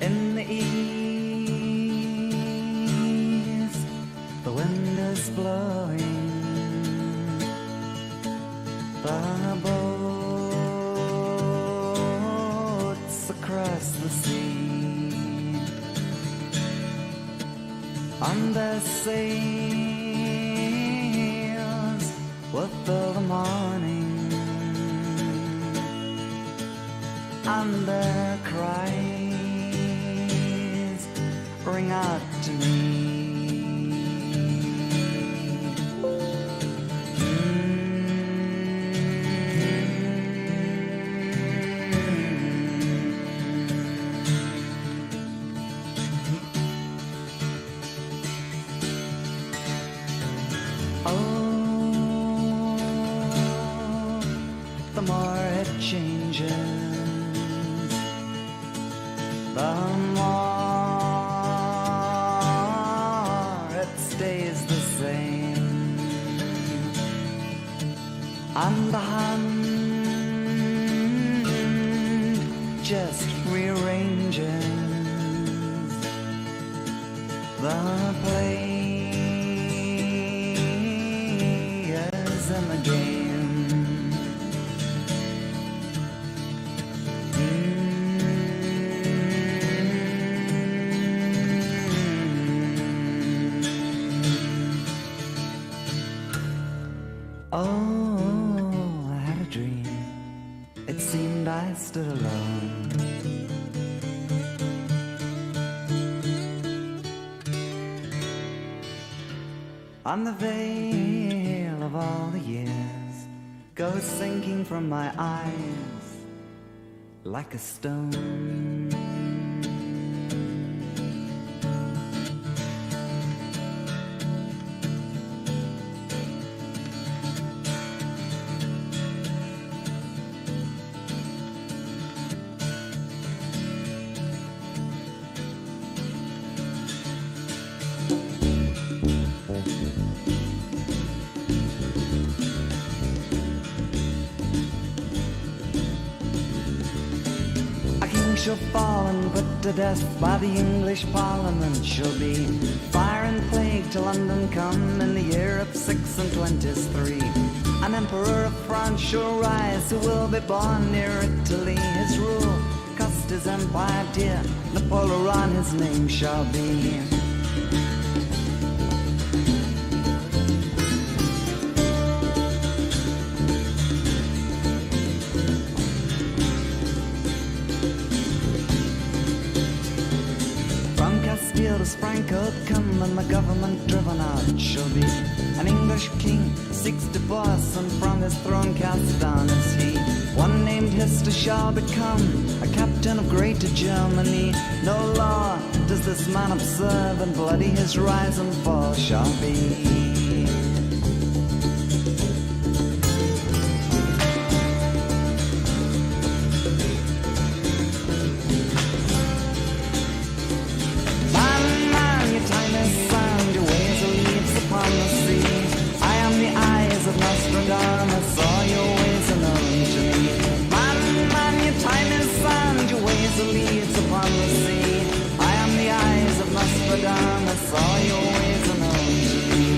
In the east, the wind is blowing, the boats across the sea, on their sails with all the morning, and their cries ring out to me. Oh, the more it changes, the more it stays the same, and the hand just rearranges the players in the game. Oh, I had a dream. It seemed I stood alone. And the veil of all the years goes sinking from my eyes like a stone. Shall fall and put to death by the English Parliament shall be fire and plague to London come in the year of 6 and 23. An emperor of France shall rise who will be born near Italy. His rule cost his empire dear, Napoleon his name shall be. The Franco come and the government driven out shall be. An English king seeks divorce and from his throne cast down is he. One named Hister shall become a captain of greater Germany. No law does this man observe, and bloody his rise and fall shall be. Nostradamus, all your ways are known to me. Man, man, your time is sand, your ways are leaves upon the sea. I am the eyes of Nostradamus, all your ways are known to me.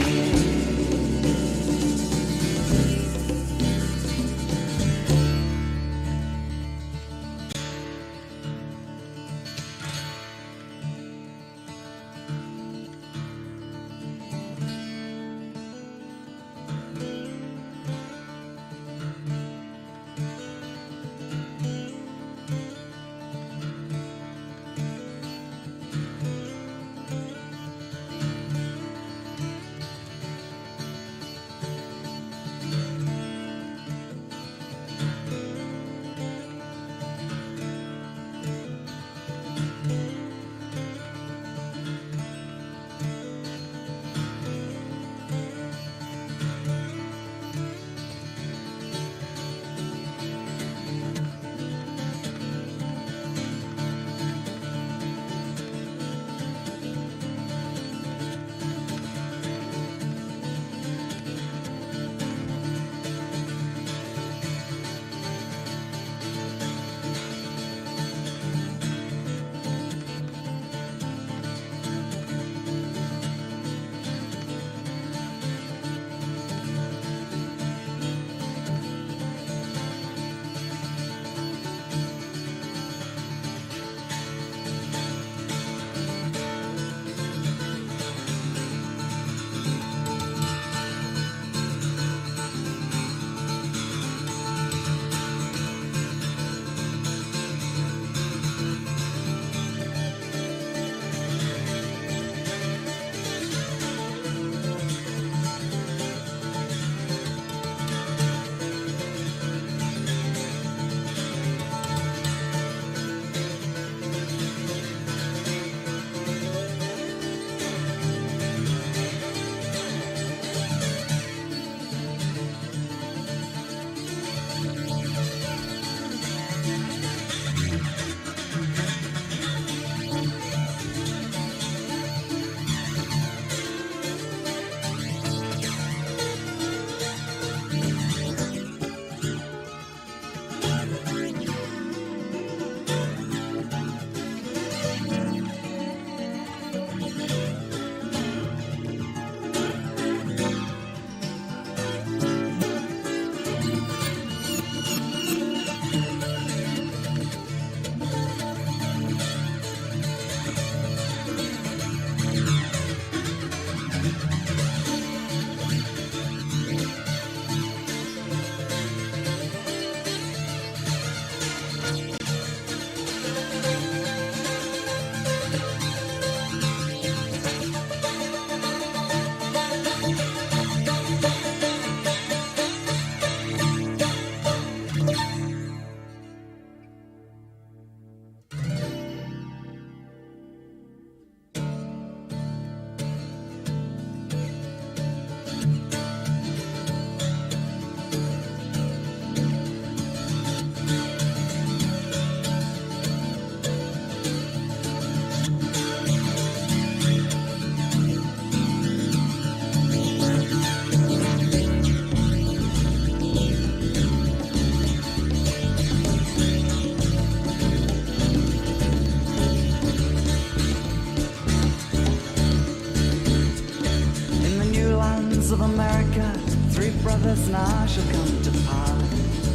America, three brothers now shall come to power.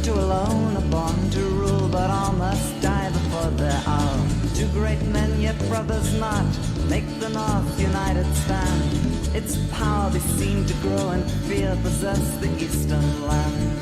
Two alone are born to rule, but all must die before their hour. Two great men, yet brothers not, make the North united stand. Its power they seem to grow, and fear possess the eastern land.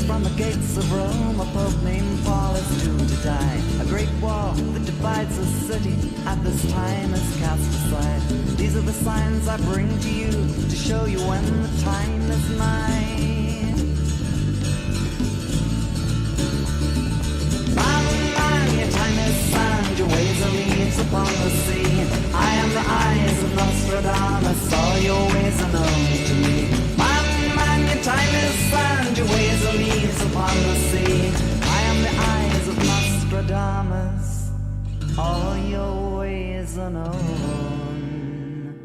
From the gates of Rome, a pope named Paul is doomed to die. A great wall that divides the city at this time is cast aside. These are the signs I bring to you to show you when the time is nigh. Man, your time is sand, your ways are leaves upon the sea. I am the eyes of Nostradamus, all your ways are known to me. Your time is sand, your ways are leaves upon the sea. I am the eyes of Nostradamus, all your ways are known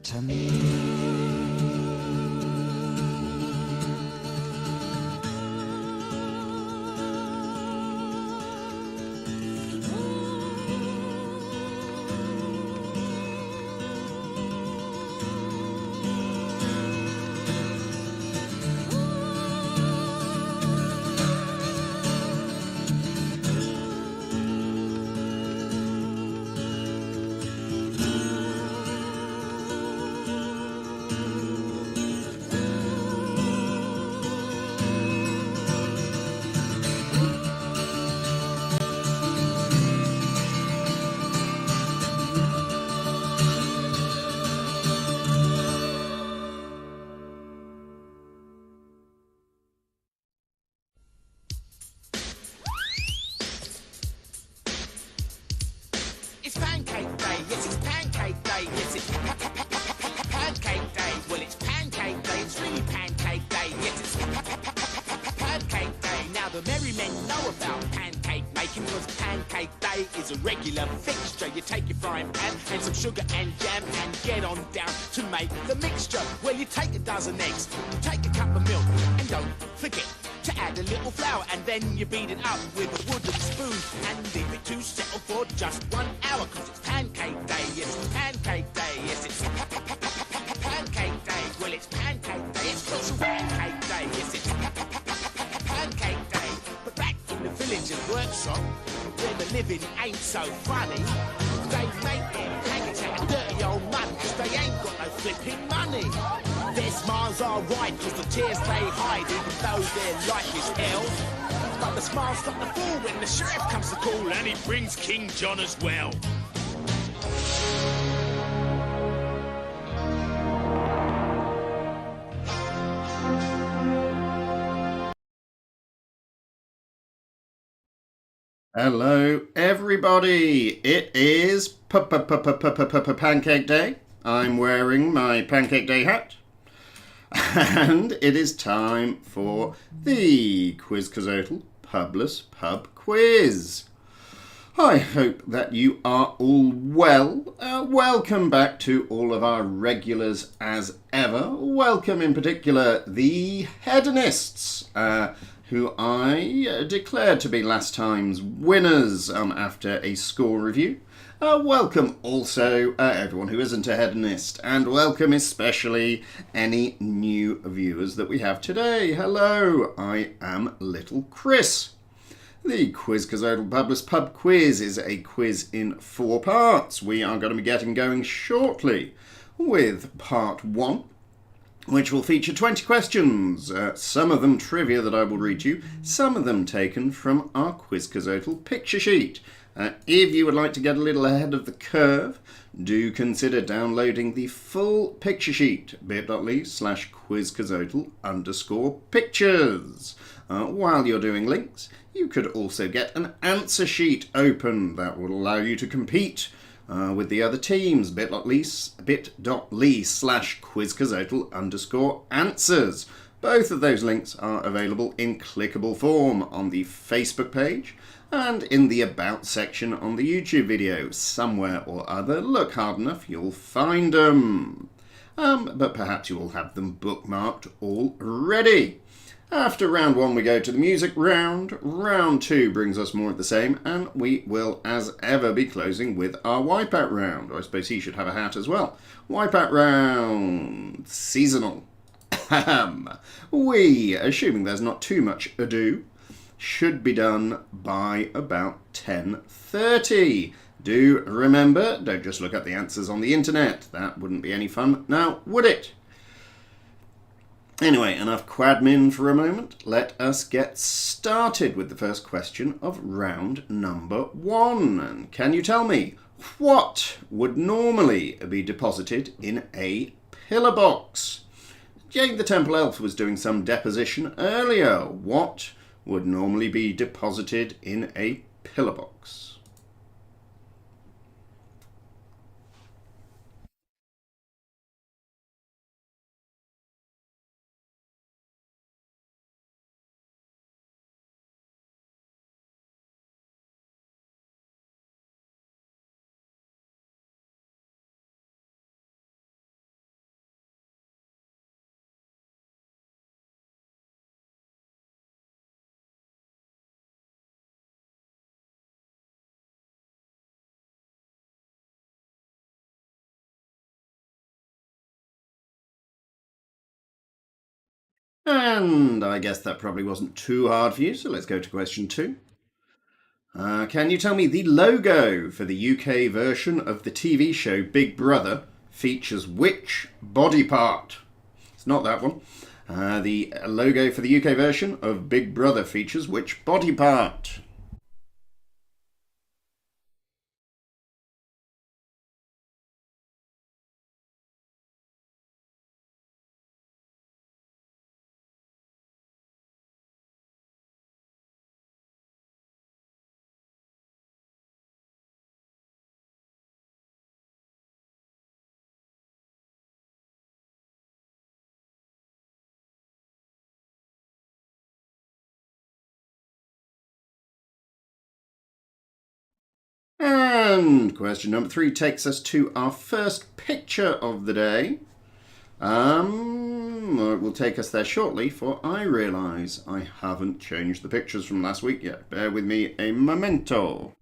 to me. It's pancake day, yes it's pancake day, yes it's pancake day. Well it's pancake day, it's really pancake day, yes it's pancake day. Now the merry men know about pancake making, cause pancake day is a regular fixture. You take your frying pan and some sugar and jam and get on down to make the mixture. Well you take a dozen eggs, you take a cup of milk and don't forget to add a little flour, and then you beat it up with a wooden spoon and leave it to settle for just 1 hour, cause it's pancake day, yes it's pancake day, yes it's pancake day. Well it's pancake day, it's social pancake day, yes it's pancake day. But back in the village and workshop, where the living ain't so funny, they make their pancakes out of dirty old mud, cause they ain't got no flipping money. Their smiles are right, cause the tears they hide, even though their life is hell. But the smiles start to fall when the sheriff comes to call, and he brings King John as well. Hello everybody, it is Pancake Day. I'm wearing my Pancake Day hat. And it is time for the Quizcazoatl Publess Pub Quiz. I hope that you are all well. Welcome back to all of our regulars as ever. Welcome in particular the hedonists, who I declared to be last time's winners after a score review. Welcome also everyone who isn't a hedonist, and welcome especially any new viewers that we have today. Hello, I am Little Chris. The Quizcazoatl Publess Pub Quiz is a quiz in 4 parts. We are going to be getting going shortly with part 1, which will feature 20 questions, some of them trivia that I will read you, some of them taken from our Quizcazoatl picture sheet. If you would like to get a little ahead of the curve, do consider downloading the full picture sheet, bit.ly/quizcazoatl_pictures. While you're doing links, you could also get an answer sheet open that will allow you to compete with the other teams, bit.ly/quizcazoatl_answers. Both of those links are available in clickable form on the Facebook page and in the About section on the YouTube video. Somewhere or other, look hard enough, you'll find them. But perhaps you will have them bookmarked already. After round one, we go to the music round. Round two brings us more of the same, and we will, as ever, be closing with our wipeout round. Or I suppose he should have a hat as well. Wipeout round. Seasonal. We, assuming there's not too much ado, should be done by about 10:30. Do remember, don't just look up the answers on the internet. That wouldn't be any fun now, would it? Anyway, enough quadmin for a moment. Let us get started with the first question of round number one. And can you tell me what would normally be deposited in a pillar box? Jake the Temple Elf was doing some deposition earlier. What would normally be deposited in a pillar box? And I guess that probably wasn't too hard for you, so let's go to question two. Can you tell me the logo for the UK version of the TV show Big Brother features which body part? It's not that one. The logo for the UK version of Big Brother features which body part? And question number three takes us to our first picture of the day. It will take us there shortly, for I realise I haven't changed the pictures from last week yet. Bear with me a momento.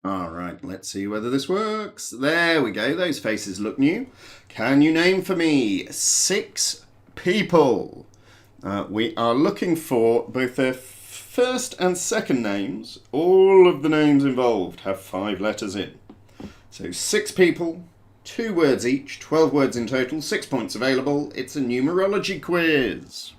Alright, let's see whether this works. There we go, those faces look new. Can you name for me 6 people? We are looking for both their first and second names. All of the names involved have 5 letters in. So 6 people, 2 words each, 12 words in total, 6 points available. It's a numerology quiz.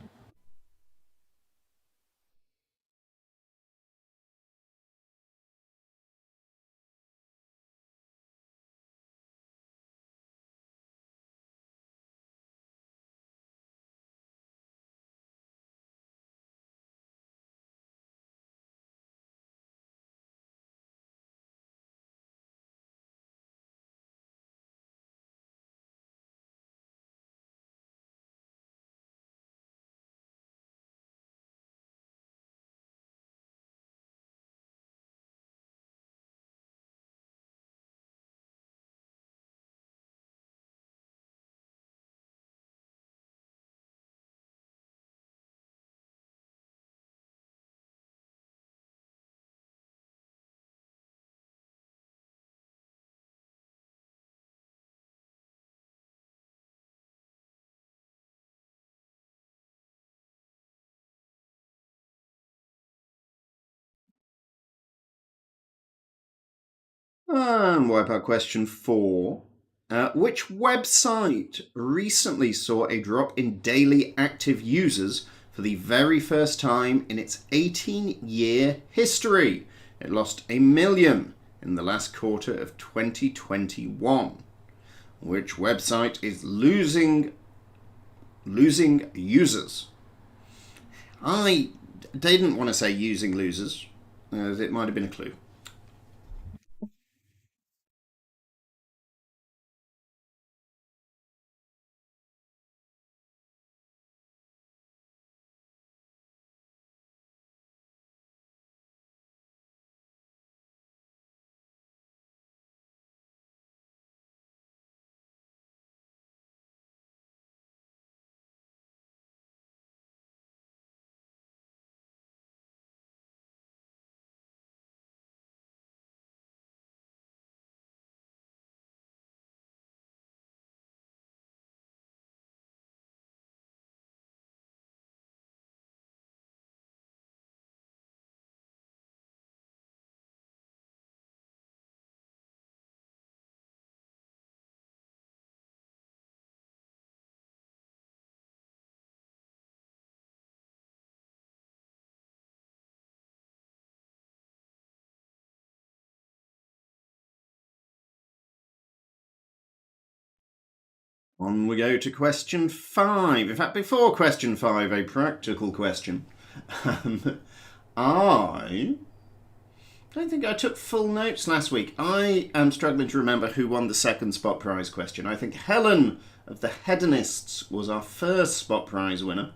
And wipeout question 4. Which website recently saw a drop in daily active users for the very first time in its 18-year history? It lost 1 million in the last quarter of 2021. Which website is losing users? I didn't want to say using losers, as it might have been a clue. On we go to question 5. In fact, before question 5, a practical question. I don't think I took full notes last week. I am struggling to remember who won the second spot prize question. I think Helen of the Hedonists was our first spot prize winner.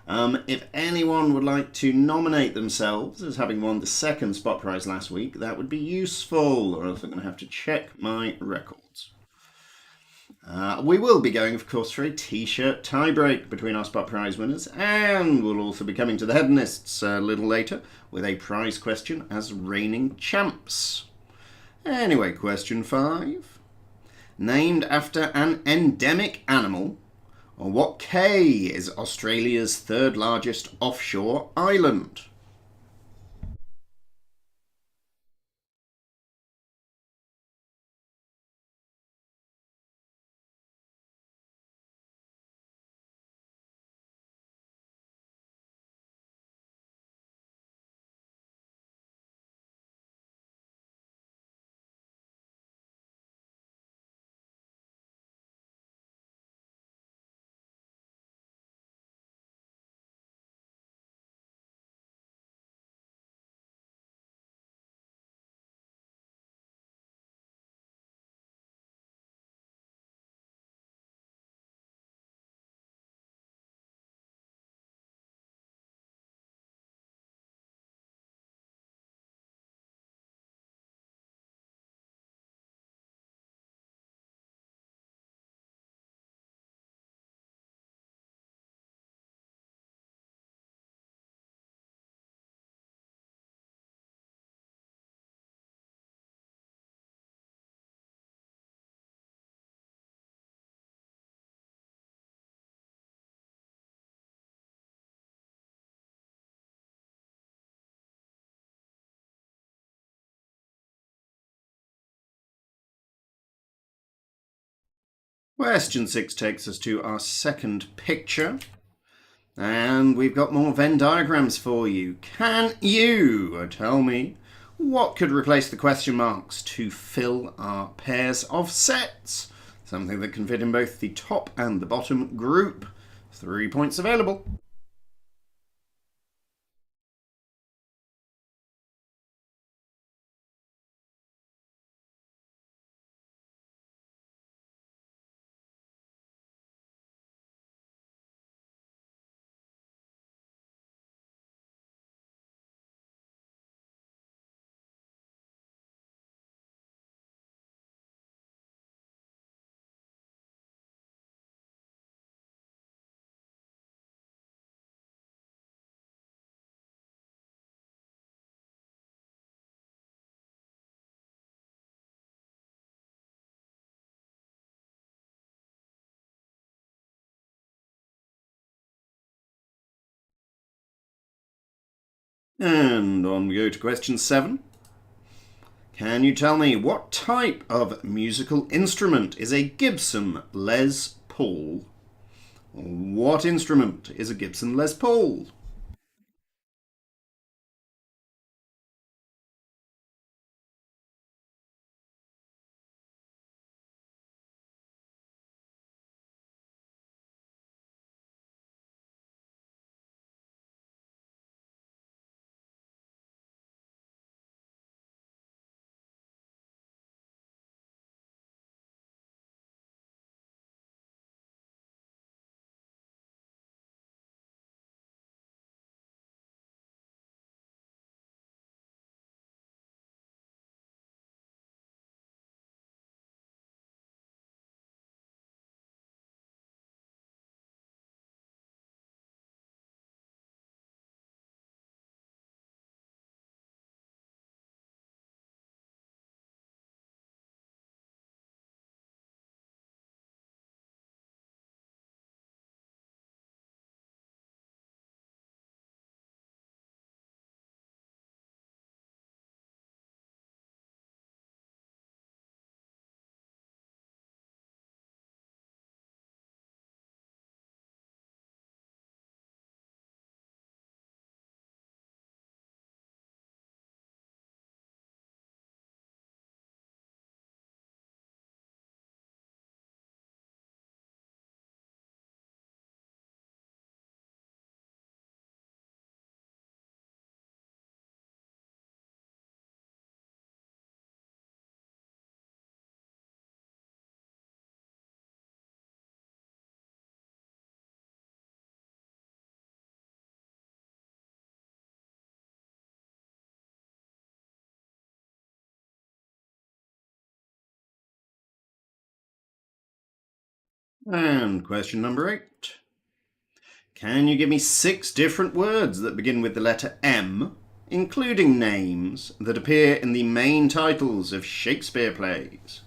If anyone would like to nominate themselves as having won the second spot prize last week, that would be useful, or else I'm going to have to check my records. We will be going, of course, for a t-shirt tie-break between our spot prize winners, and we'll also be coming to the Hedonists a little later with a prize question as reigning champs. Anyway, question 5. Named after an endemic animal, what K is Australia's third largest offshore island? Question 6 takes us to our second picture. And we've got more Venn diagrams for you. Can you tell me what could replace the question marks to fill our pairs of sets? Something that can fit in both the top and the bottom group. 3 points available. And on we go to question 7. Can you tell me what type of musical instrument is a Gibson Les Paul? What instrument is a Gibson Les Paul? And question number 8. Can you give me 6 different words that begin with the letter M, including names that appear in the main titles of Shakespeare plays?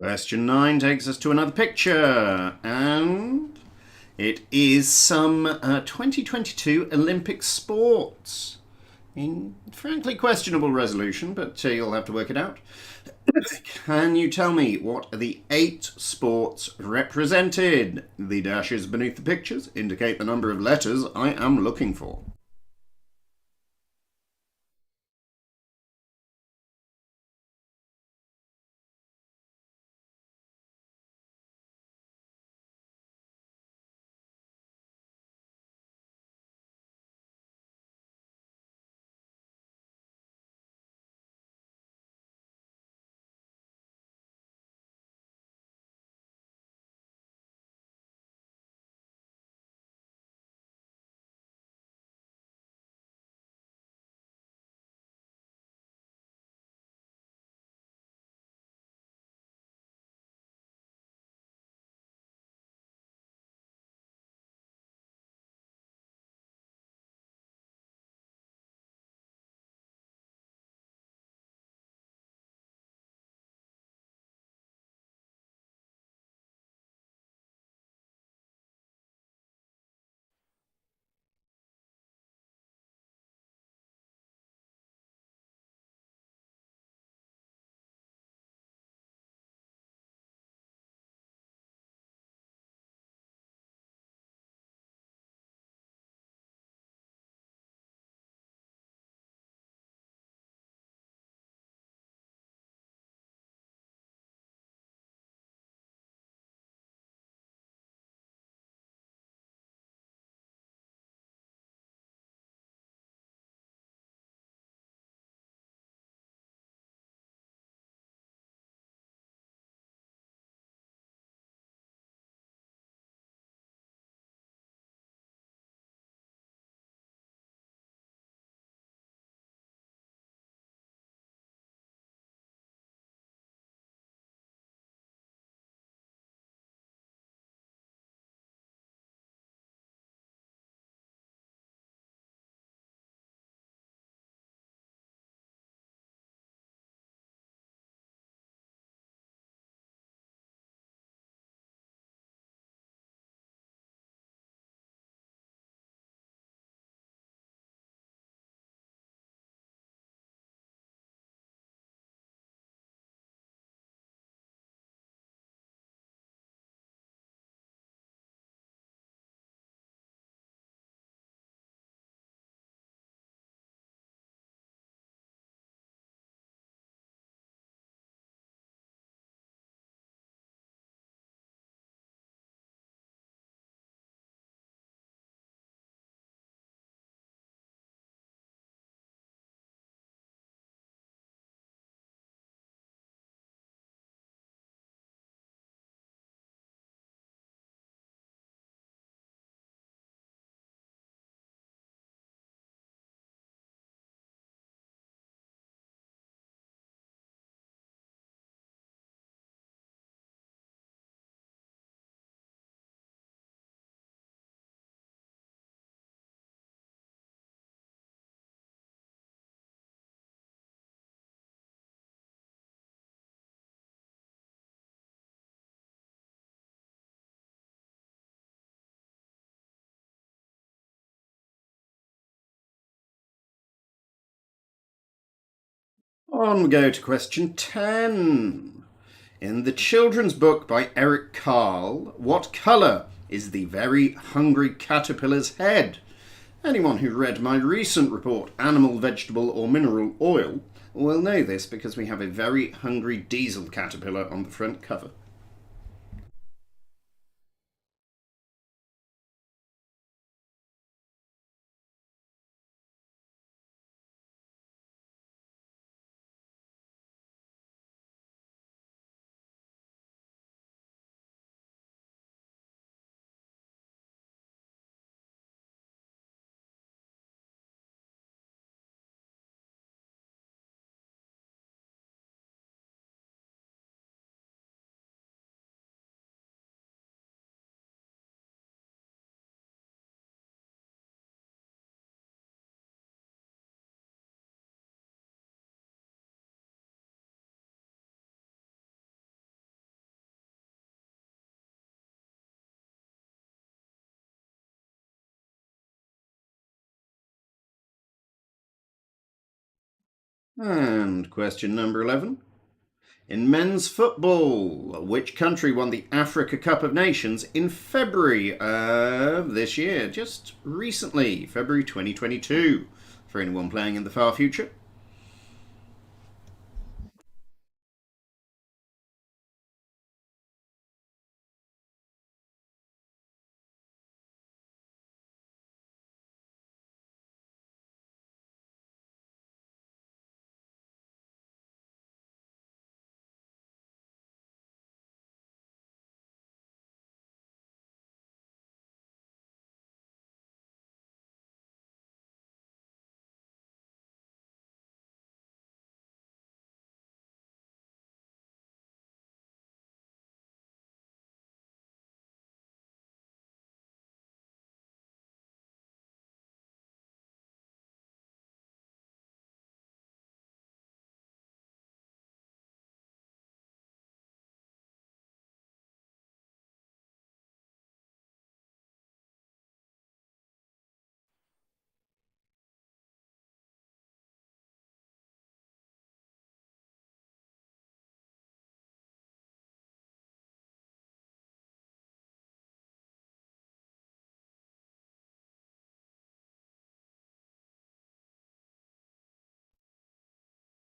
Question 9 takes us to another picture, and it is some 2022 Olympic sports. In frankly questionable resolution, but you'll have to work it out. Can you tell me what are the 8 sports represented? The dashes beneath the pictures indicate the number of letters I am looking for. On we go to question 10. In the children's book by Eric Carle, what colour is the very hungry caterpillar's head? Anyone who read my recent report, Animal, Vegetable or Mineral Oil, will know this because we have a very hungry diesel caterpillar on the front cover. And question number 11. In men's football, which country won the Africa Cup of Nations in February of this year? Just recently, February 2022, for anyone playing in the far future.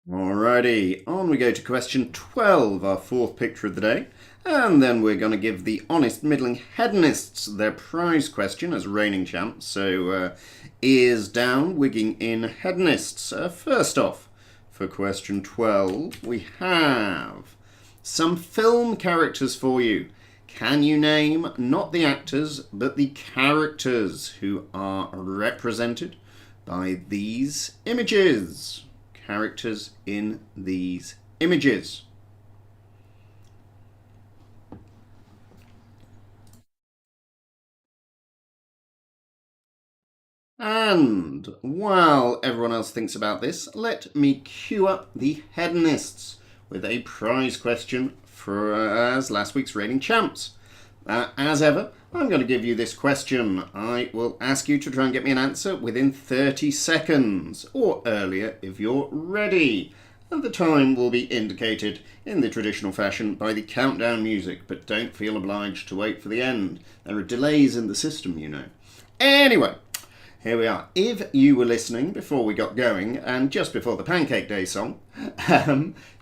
Alrighty, on we go to question 12, our fourth picture of the day. And then we're going to give the honest middling hedonists their prize question as reigning champs. So, ears down, wigging in hedonists. First off, for question 12, we have some film characters for you. Can you name not the actors, but the characters who are represented by these images? Characters in these images. And while everyone else thinks about this, let me cue up the hedonists with a prize question for as last week's reigning champs. As ever, I'm going to give you this question. I will ask you to try and get me an answer within 30 seconds, or earlier if you're ready. And the time will be indicated in the traditional fashion by the countdown music, but don't feel obliged to wait for the end. There are delays in the system, you know. Anyway, here we are. If you were listening before we got going, and just before the Pancake Day song,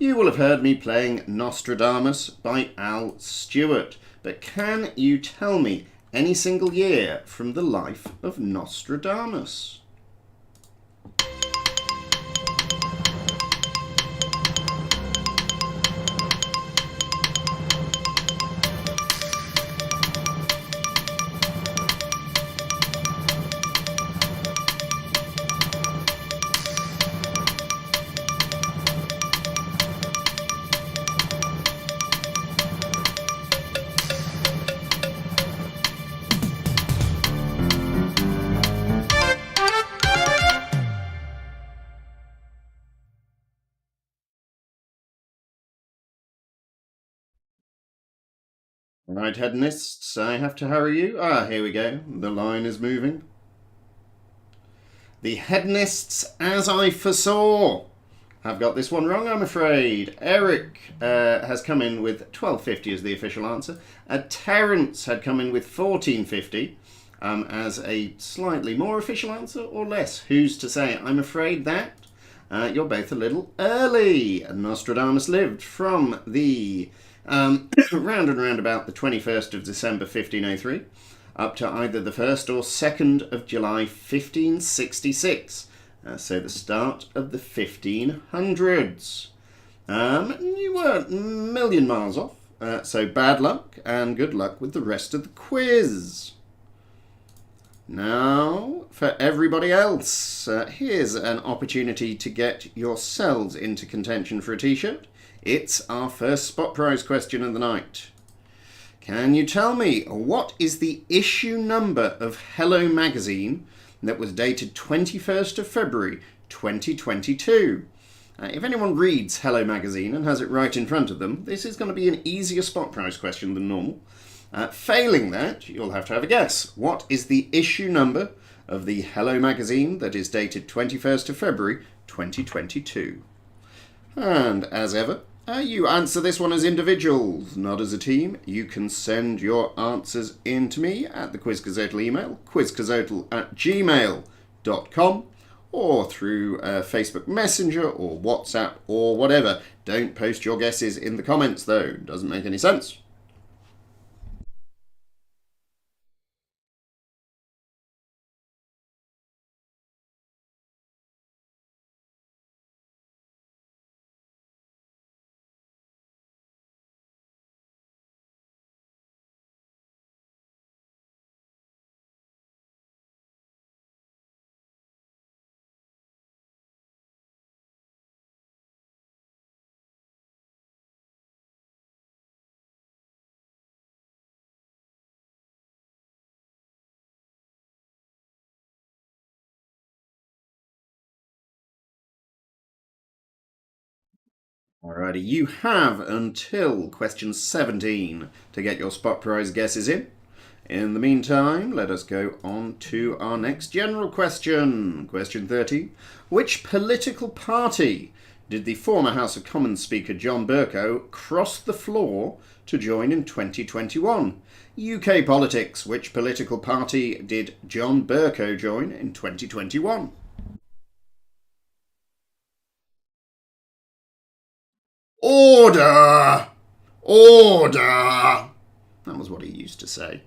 you will have heard me playing Nostradamus by Al Stewart. But can you tell me any single year from the life of Nostradamus? Right, hedonists, I have to hurry you. Here we go. The line is moving. The hedonists, as I foresaw, I've got this one wrong, I'm afraid. Eric has come in with 1250 as the official answer. Terence had come in with 1450 as a slightly more official answer, or less. Who's to say? I'm afraid that you're both a little early. Nostradamus lived from the round and round about the 21st of December 1503 up to either the 1st or 2nd of July 1566. So the start of the 1500s. You weren't a million miles off. So bad luck and good luck with the rest of the quiz. Now, for everybody else, here's an opportunity to get yourselves into contention for a t-shirt. It's our first spot prize question of the night. Can you tell me what is the issue number of Hello magazine that was dated 21st of February 2022? If anyone reads Hello magazine and has it right in front of them, this is going to be an easier spot prize question than normal. Failing that, you'll have to have a guess. What is the issue number of the Hello magazine that is dated 21st of February 2022? And as ever, you answer this one as individuals, not as a team. You can send your answers in to me at the Quizcazoatl email, quizcazoatl@gmail.com, or through Facebook Messenger or WhatsApp or whatever. Don't post your guesses in the comments, though. Doesn't make any sense. Alrighty, you have until question 17 to get your spot prize guesses in. In the meantime, let us go on to our next general question. Question 30. Which political party did the former House of Commons Speaker John Bercow cross the floor to join in 2021? UK politics. Which political party did John Bercow join in 2021? Order! Order! That was what he used to say.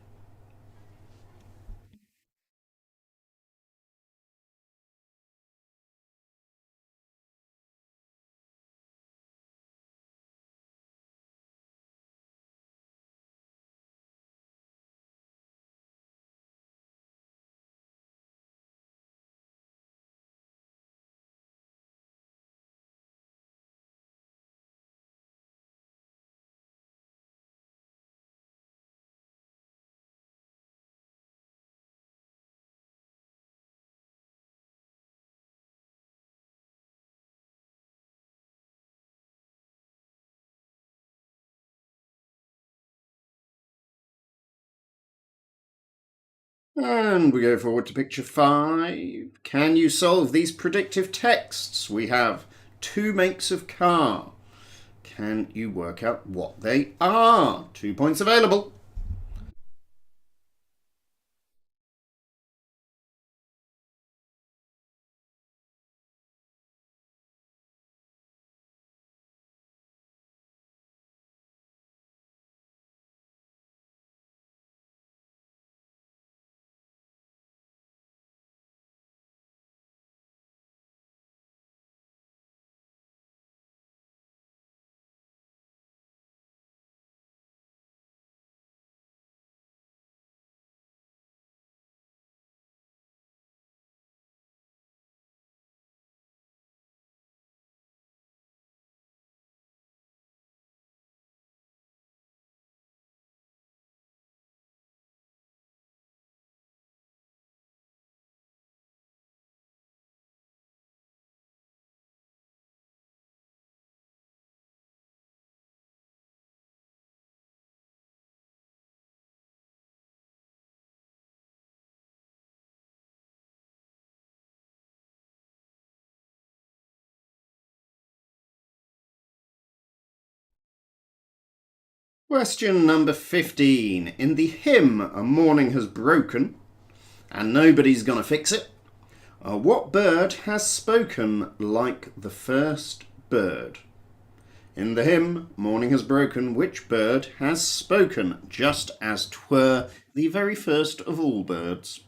And we go forward to picture 5. Can you solve these predictive texts? We have 2 makes of car. Can you work out what they are? 2 points available. Question number 15. In the hymn A Morning Has Broken, and Nobody's Gonna Fix It, what bird has spoken like the first bird? In the hymn Morning Has Broken, which bird has spoken just as 'twere the very first of all birds?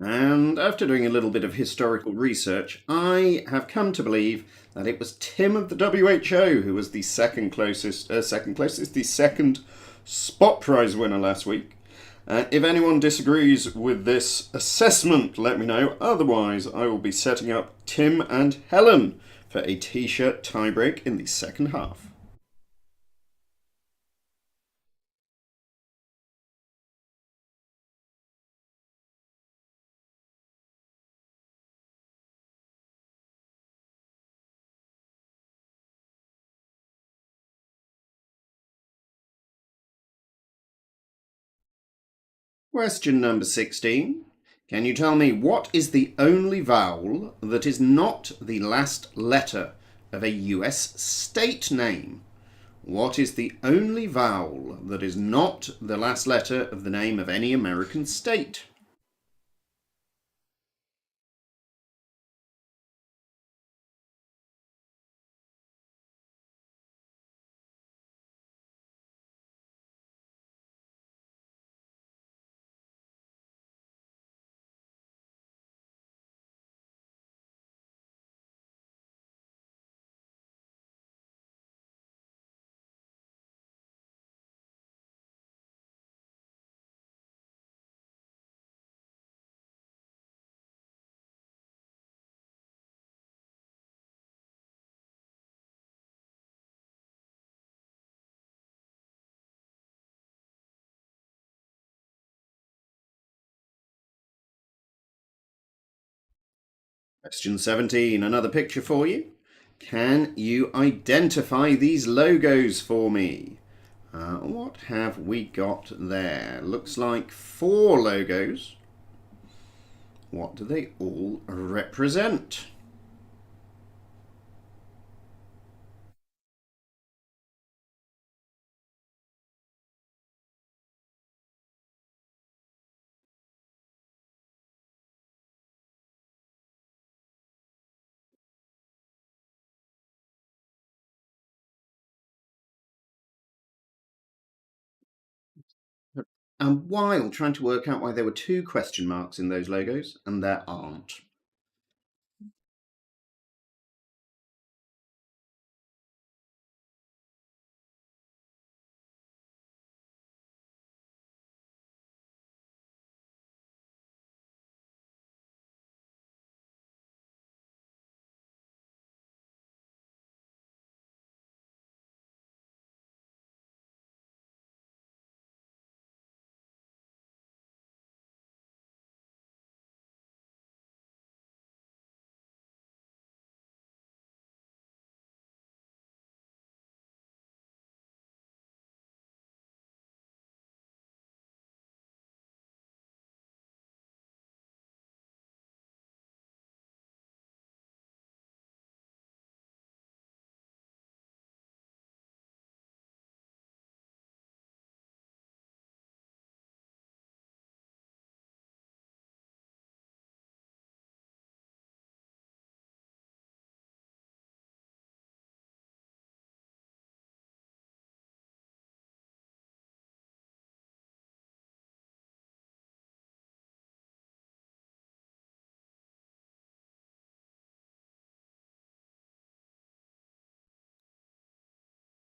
And after doing a little bit of historical research, I have come to believe that it was Tim of the WHO who was the the second spot prize winner last week. If anyone disagrees with this assessment, let me know. Otherwise, I will be setting up Tim and Helen for a t-shirt tiebreak in the second half. Question number 16. Can you tell me what is the only vowel that is not the last letter of a US state name? What is the only vowel that is not the last letter of the name of any American state? Question 17. Another picture for you. Can you identify these logos for me? What have we got there? Looks like 4 logos. What do they all represent? And while trying to work out why there were 2 question marks in those logos, and there aren't.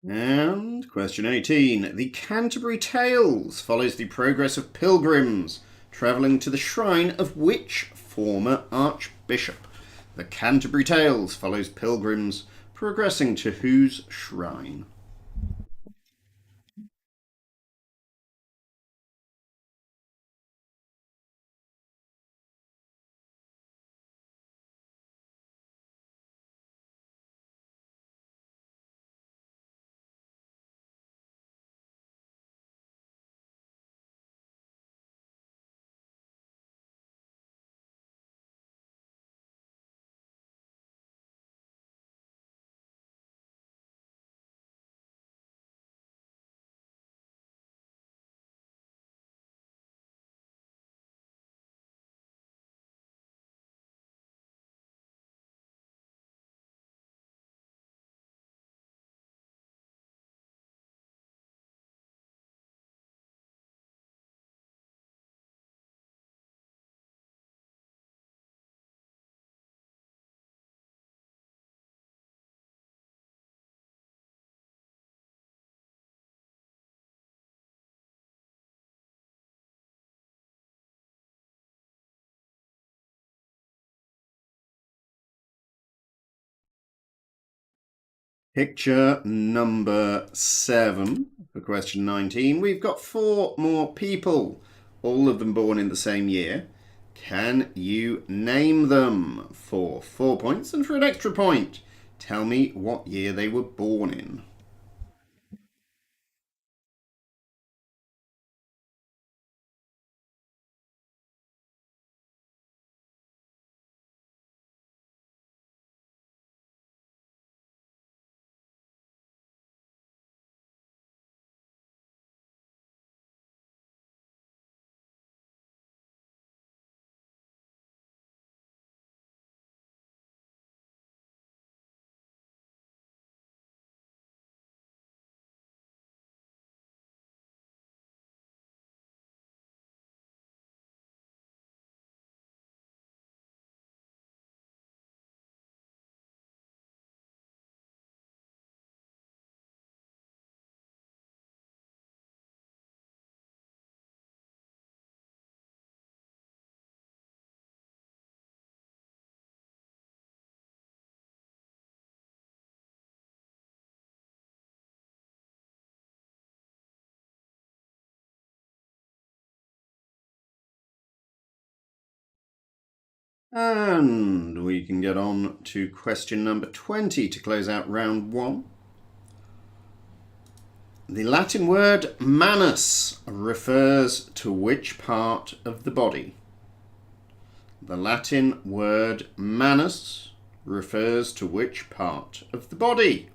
And question 18. The Canterbury Tales follows the progress of pilgrims travelling to the shrine of which former archbishop? The Canterbury Tales follows pilgrims progressing to whose shrine? Picture number 7 for question 19. We've got 4 more people, all of them born in the same year. Can you name them for 4 points? And for an extra point, tell me what year they were born in. And we can get on to question number 20 to close out round 1. The Latin word manus refers to which part of the body? The Latin word manus refers to which part of the body?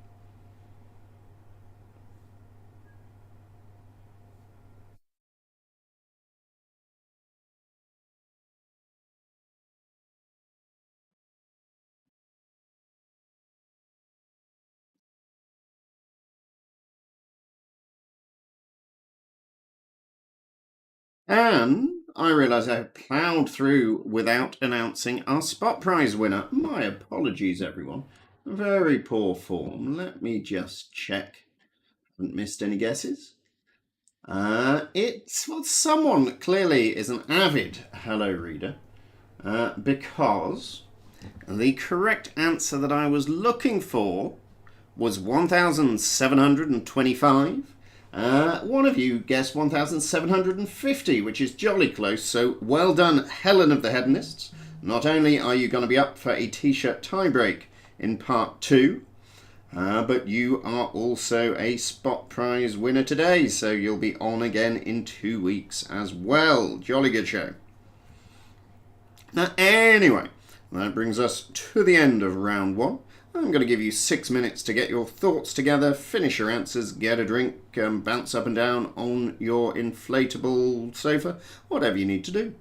And I realise I have ploughed through without announcing our spot prize winner. My apologies, everyone. Very poor form. Let me just check. Haven't missed any guesses. Someone clearly is an avid Hello Reader, because the correct answer that I was looking for was 1,725. One of you guessed 1,750, which is jolly close, so well done, Helen of the Hedonists. Not only are you going to be up for a t-shirt tiebreak in part 2, but you are also a spot prize winner today, so you'll be on again in 2 weeks as well. Jolly good show. Now, anyway, that brings us to the end of round 1. I'm going to give you 6 minutes to get your thoughts together, finish your answers, get a drink, bounce up and down on your inflatable sofa, whatever you need to do.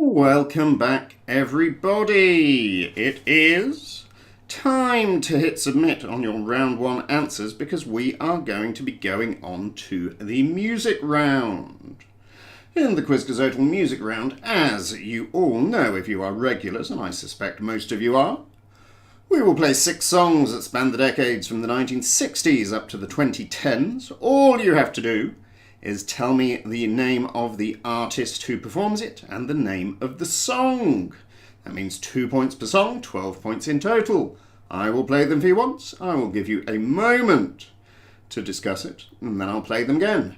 Welcome back, everybody. It is time to hit submit on your round one answers because we are going to be going on to the music round. In the Quizcazoatl music round, as you all know if you are regulars, and I suspect most of you are, we will play 6 songs that span the decades from the 1960s up to the 2010s. All you have to do is tell me the name of the artist who performs it and the name of the song. That means 2 points per song, 12 points in total. I will play them for you once. I will give you a moment to discuss it, and then I'll play them again.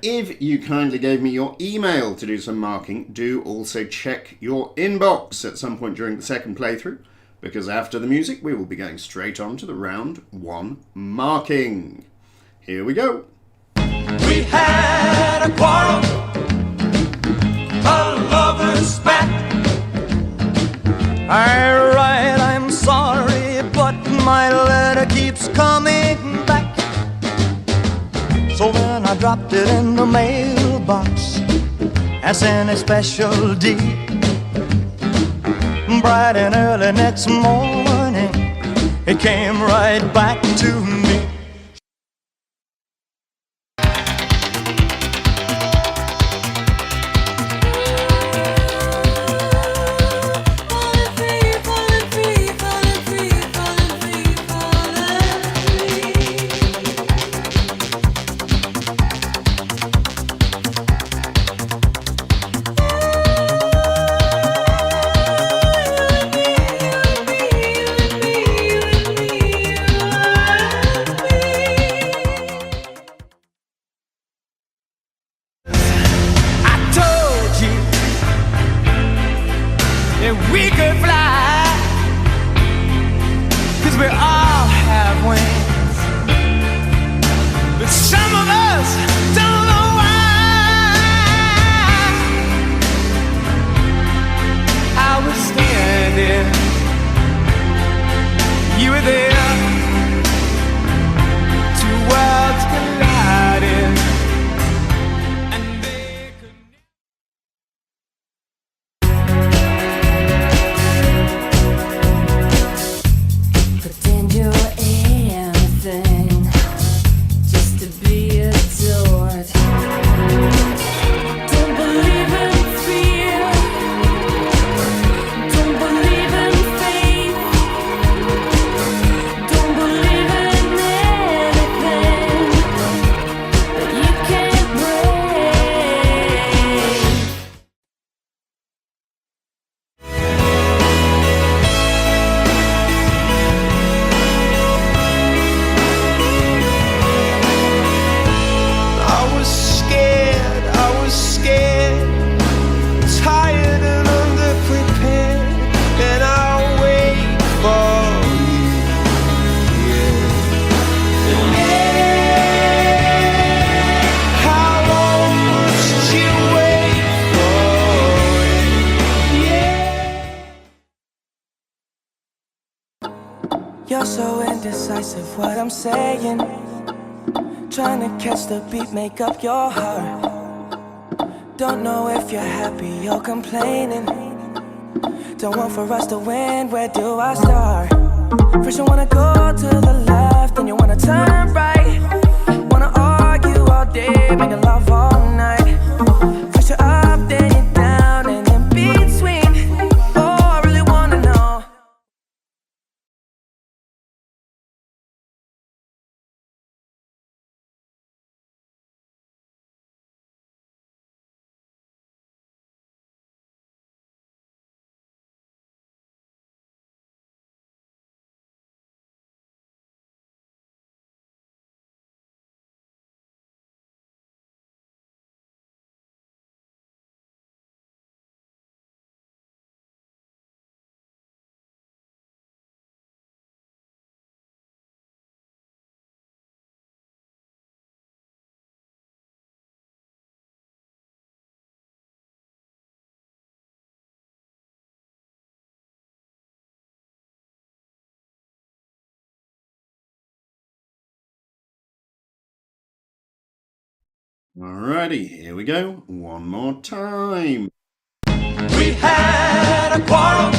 If you kindly gave me your email to do some marking, do also check your inbox at some point during the second playthrough, because after the music we will be going straight on to the round one marking. Here we go. We had a quarrel, a lover's spat. I'm sorry, but my letter keeps coming back. So then I dropped it in the mailbox as in a special deed. Bright and early next morning, it came right back to me. We could fly, 'cause we all have wings, but some of us don't know why. I was standing, you were there, 2 worlds colliding, and they could. Pretend you're anything just to be adored. Don't believe in fear. Don't believe in faith. Don't believe in anything that you can't break. I was scared, tired and underprepared, and I'll wait for you, How long must you wait for it, You're so indecisive, what I'm saying. Trying to catch the beat, make up your heart. Don't know if you're happy or complaining. Don't want for us to win, where do I start? First you wanna go to the left, then you wanna turn right. Wanna argue all day, making love all night. First you're up, then you're down, and in between. Oh, I really wanna know. Alrighty, here we go. One more time. We We had a quarrel,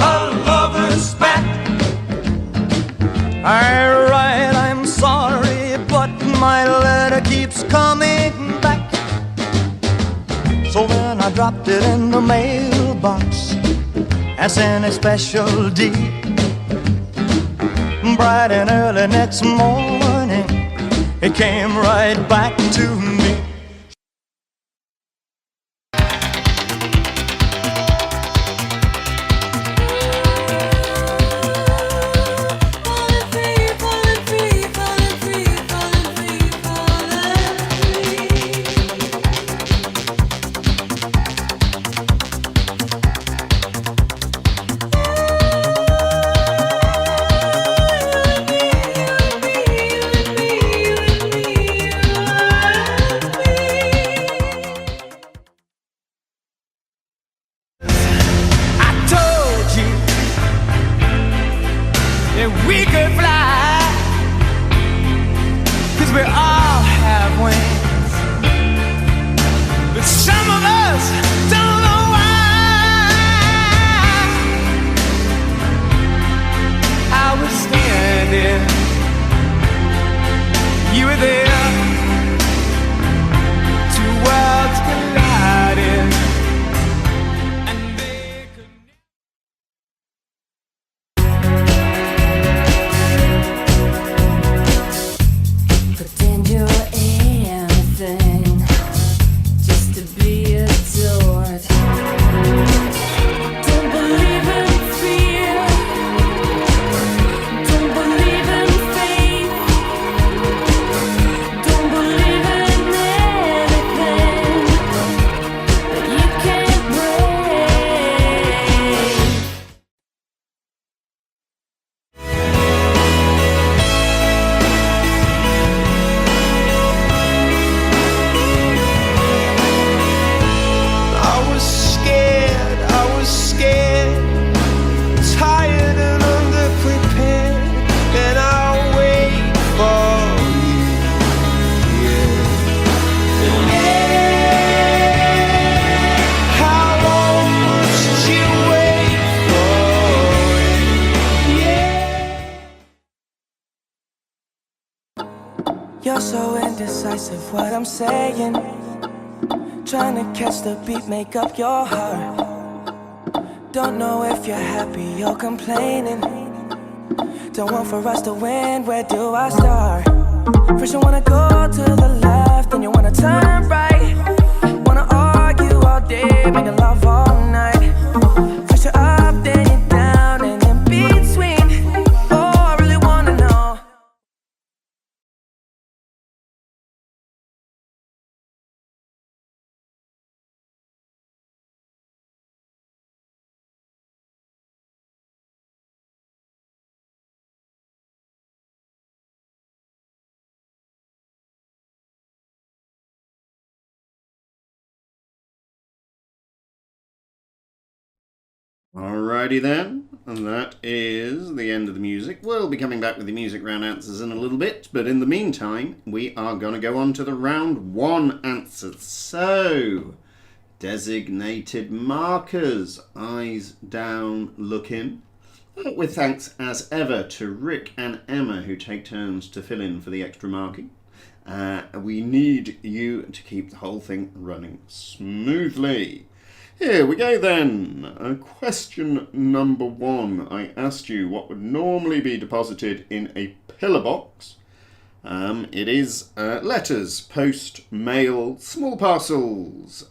a lover's spat. Alright, I'm sorry, but my letter keeps coming back. So then I dropped it in the mailbox and sent a special deed. Bright and early next morning, it came right back to me. We could fly, 'cause we all have wings. But some of us don't know why. I was standing, you were there, two worlds collided, and they could. Pretend you're anything just to be adored. Don't believe in fear. Don't believe in faith. Don't believe in anything that you can't break. I was scared, tired and underprepared, and I'll wait for you, yeah. How long must you wait for it, yeah. You're so indecisive, what I'm saying. Trying to catch the beat, make up your heart. Don't know if you're happy or complaining. Don't want for us to win, where do I start? First you wanna go to the left, then you wanna turn right. Wanna argue all day, making love all night. First you're up, then you're down, and in between. Oh, I really wanna know. Alrighty then, and that is the end of the music. We'll be coming back with the music round answers in a little bit, but in the meantime, we are going to go on to the round one answers. So, designated markers, eyes down, looking. With thanks as ever to Rick and Emma, who take turns to fill in for the extra marking. We need you to keep the whole thing running smoothly. Here we go then. Question number one. I asked you what would normally be deposited in a pillar box. It is letters, post, mail, small parcels,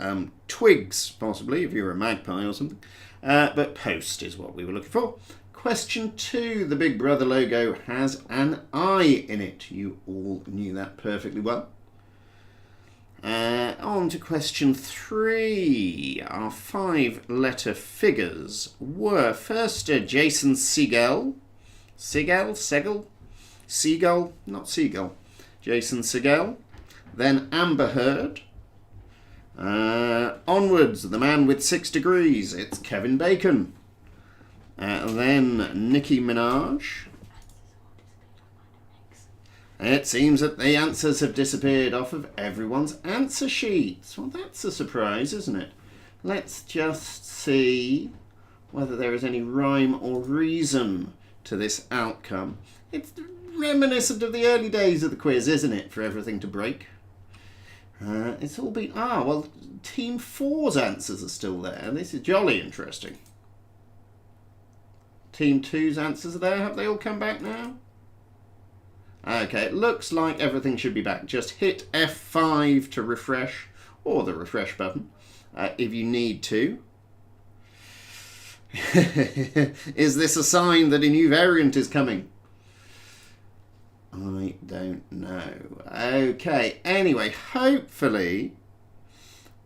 twigs, possibly, if you're a magpie or something. But post is what we were looking for. Question two. The Big Brother logo has an eye in it. You all knew that perfectly well. On to question three. Our 5-letter figures were first Jason Segel. Segel? Not Seagull. Jason Segel. Then Amber Heard. Onwards, the man with 6 degrees. It's Kevin Bacon. Then Nicki Minaj. It seems that the answers have disappeared off of everyone's answer sheets. Well, that's a surprise, isn't it? Let's just see whether there is any rhyme or reason to this outcome. It's reminiscent of the early days of the quiz, isn't it, for everything to break? It's all been... well, Team 4's answers are still there. This is jolly interesting. Team 2's answers are there. Have they all come back now? Okay, it looks like everything should be back. Just hit F5 to refresh, or the refresh button, if you need to. Is this a sign that a new variant is coming? I don't know. Okay, anyway, hopefully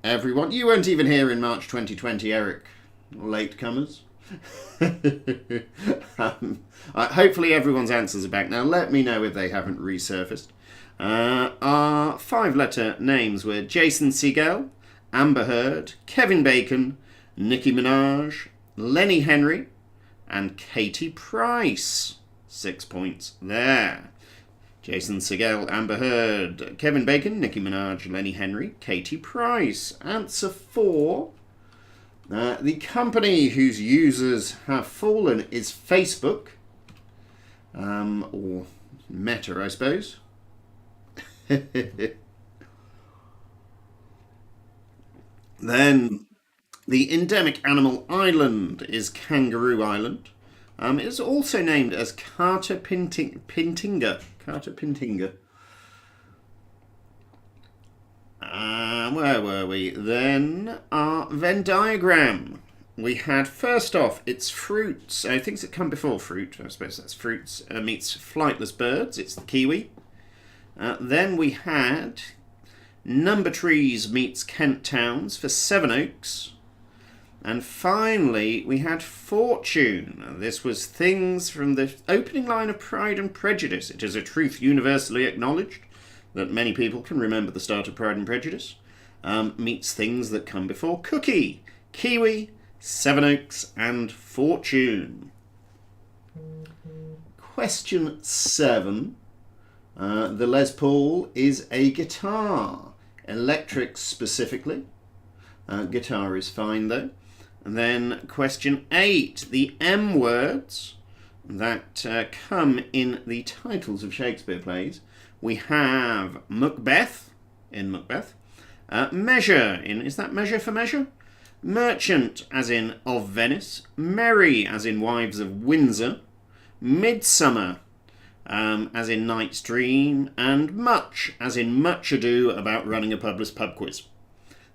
everyone... You weren't even here in March 2020, Eric. Latecomers. Hopefully everyone's answers are back now. Let me know if they haven't resurfaced. Our 5-letter names were Jason Segel, Amber Heard, Kevin Bacon, Nicki Minaj, Lenny Henry, and Katie Price. 6 points there. Jason Segel, Amber Heard, Kevin Bacon, Nicki Minaj, Lenny Henry, Katie Price. Answer 4. The company whose users have fallen is Facebook. Or Meta, I suppose. Then the endemic animal island is Kangaroo Island. It is also named as Carter Pintinga. Carter Pintinga. Where were we? Then our Venn diagram. We had, first off, it's fruits. Things that come before fruit. I suppose that's fruits meets flightless birds. It's the kiwi. Then we had Number Trees meets Kent Towns for Sevenoaks. And finally, we had Fortune. This was things from the opening line of Pride and Prejudice. It is a truth universally acknowledged that many people can remember the start of Pride and Prejudice. Meets things that come before Cookie, Kiwi, Sevenoaks, and Fortune. Question 7. The Les Paul is a guitar. Electric specifically. Guitar is fine though. And then question 8. The M words that come in the titles of Shakespeare plays. We have Macbeth in Macbeth. Measure in, is that measure for measure? Merchant as in of Venice. Merry as in Wives of Windsor. Midsummer as in Knight's Dream. And much as in Much Ado About Running a Publess Pub Quiz.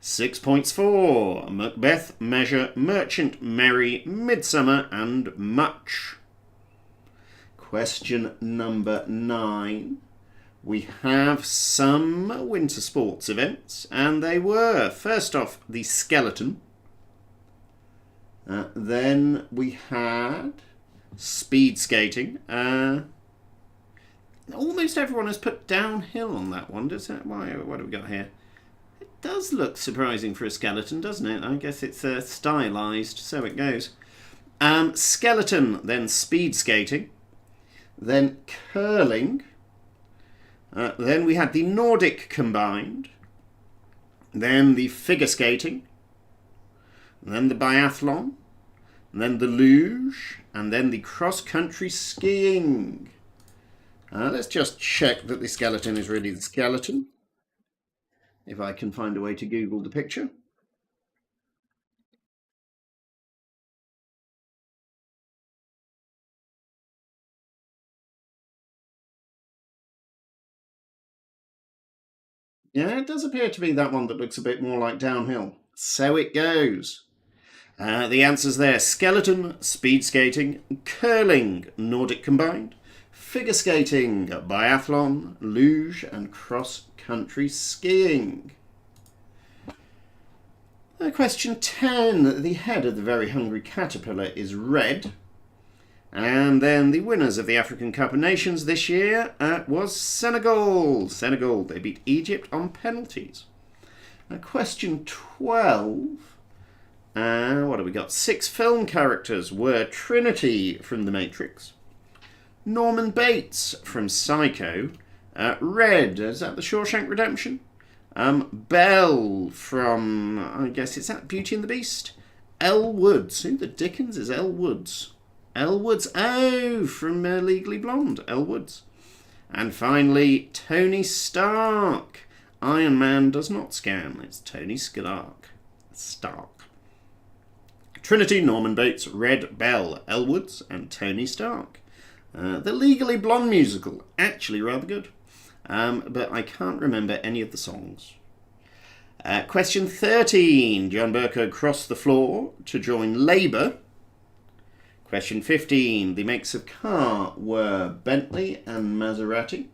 6 points for Macbeth, Measure, Merchant, Merry, Midsummer, and Much. Question number 9. We have some winter sports events, and they were, first off, the skeleton. Then we had speed skating. Almost everyone has put downhill on that one, does it? What have we got here? Does look surprising for a skeleton, doesn't it? I guess it's stylised, so it goes. Skeleton, then speed skating, then curling, then we had the Nordic combined, then the figure skating, then the biathlon, then the luge, and then the cross-country skiing. Let's just check that the skeleton is really the skeleton. If I can find a way to Google the picture. Yeah, it does appear to be that one that looks a bit more like downhill. So it goes. The answers there: skeleton, speed skating, curling, Nordic combined, figure skating, biathlon, luge, and cross-country skiing. Question 10. The head of the very hungry caterpillar is red. And then the winners of the African Cup of Nations this year was Senegal. Senegal, they beat Egypt on penalties. Question 12. What have we got? 6 film characters were Trinity from The Matrix, Norman Bates from Psycho, Red, is that The Shawshank Redemption? Belle from, I guess it's that Beauty and the Beast. Elle Woods. Who the dickens is Elle Woods? Elle Woods. Oh, from Legally Blonde. Elle Woods. And finally, Tony Stark. Iron Man does not scam. It's Tony Stark. Trinity, Norman Bates, Red Bell, Elle Woods, and Tony Stark. The Legally Blonde musical. Actually rather good. But I can't remember any of the songs. Question 13. John Burko crossed the floor to join Labour. Question 15. The makes of car were Bentley and Maserati.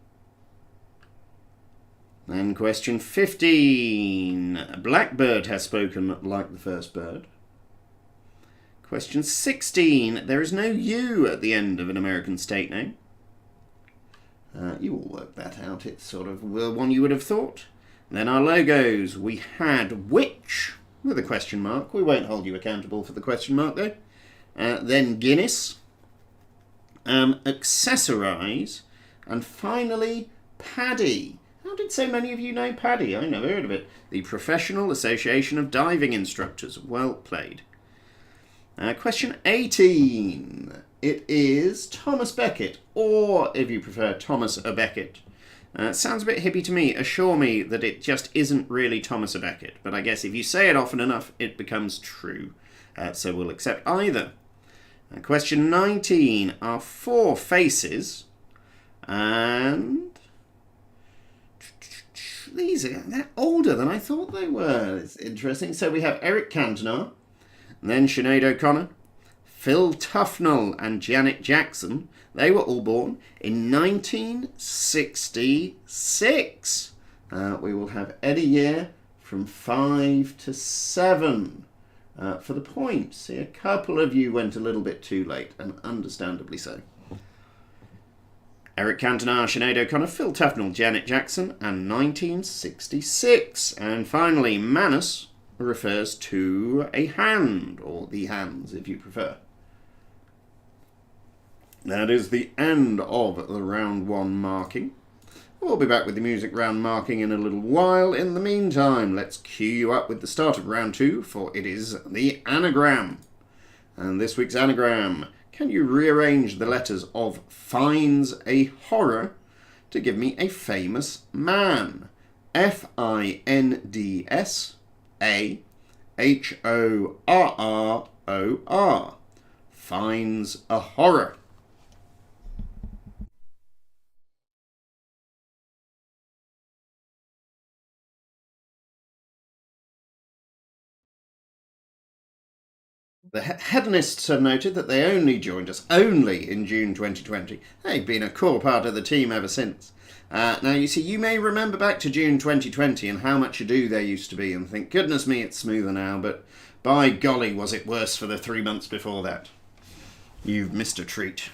And question 15. Blackbird has spoken like the first bird. Question 16. There is no U at the end of an American state name. You will work that out. It's sort of one you would have thought. Then our logos. We had which with a question mark. We won't hold you accountable for the question mark though. Then Guinness. Accessorize. And finally Paddy. How did so many of you know Paddy? I never heard of it. The Professional Association of Diving Instructors. Well played. Question 18. It is Thomas Becket, or if you prefer, Thomas a Becket. Sounds a bit hippie to me. Assure me that it just isn't really Thomas a Becket, but I guess if you say it often enough, it becomes true. So we'll accept either. Question 19 are 4 faces, and they're older than I thought they were. It's interesting. So we have Eric Cantona, then Sinead O'Connor, Phil Tufnell and Janet Jackson. They were all born in 1966. We will have Eddie year from 5 to 7 for the points. See, a couple of you went a little bit too late, and understandably so. Eric Cantona, Sinead O'Connor, Phil Tufnell, Janet Jackson, and 1966. And finally, Manus refers to a hand, or the hands if you prefer. That is the end of the round 1 marking. We'll be back with the music round marking in a little while. In the meantime, let's cue you up with the start of round 2, for it is the anagram. And this week's anagram: can you rearrange the letters of finds a horror to give me a famous man? Finds ahorror. Finds a horror. The hedonists have noted that they only joined us in June 2020. They've been a core part of the team ever since. Now, you see, you may remember back to June 2020 and how much ado there used to be and think, goodness me, it's smoother now, but by golly, was it worse for the 3 months before that. You've missed a treat.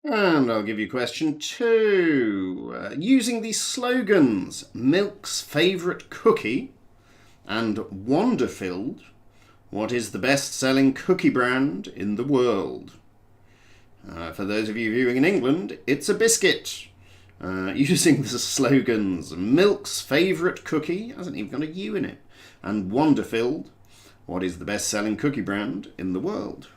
And I'll give you question 2. Using the slogans Milk's favourite cookie and Wonder-filled, what is the best-selling cookie brand in the world? For those of you viewing in England, it's a biscuit. Using the slogans Milk's favourite cookie, hasn't even got a U in it, and Wonder-filled, what is the best-selling cookie brand in the world?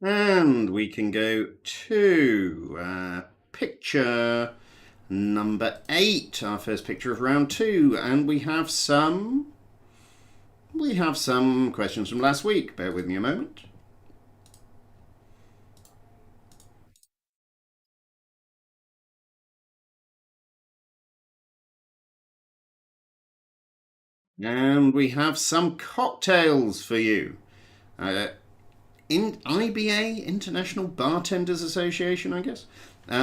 And we can go to picture number 8, our first picture of round 2, and we have some questions from last week. Bear with me a moment. And we have some cocktails for you. In IBA, International Bartenders Association, I guess.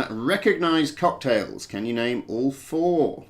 Recognized cocktails. Can you name all 4?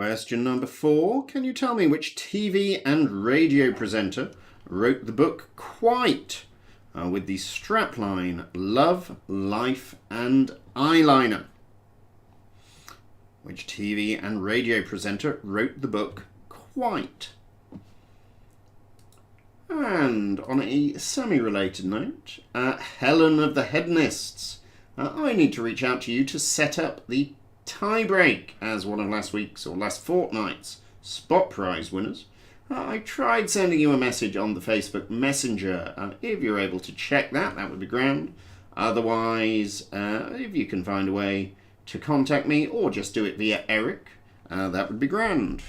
Question number 4. Can you tell me which TV and radio presenter wrote the book Quite with the strapline Love, Life and Eyeliner? Which TV and radio presenter wrote the book Quite? And on a semi-related note, Helen of the Hedonists, I need to reach out to you to set up the tie-break as one of last week's or last fortnight's spot prize winners. I tried sending you a message on the Facebook Messenger. If you're able to check that, that would be grand. Otherwise, if you can find a way to contact me or just do it via Eric, that would be grand.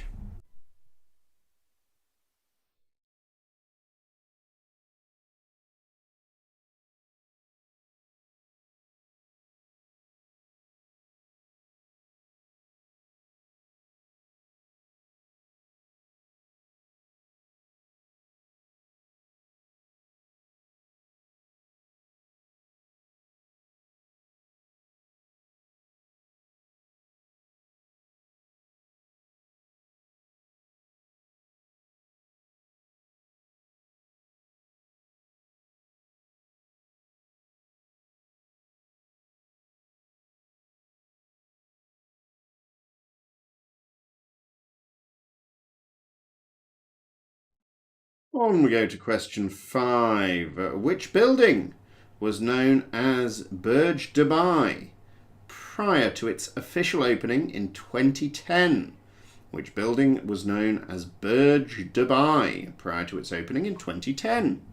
On we go to question 5. Which building was known as Burj Dubai prior to its official opening in 2010? Which building was known as Burj Dubai prior to its opening in 2010?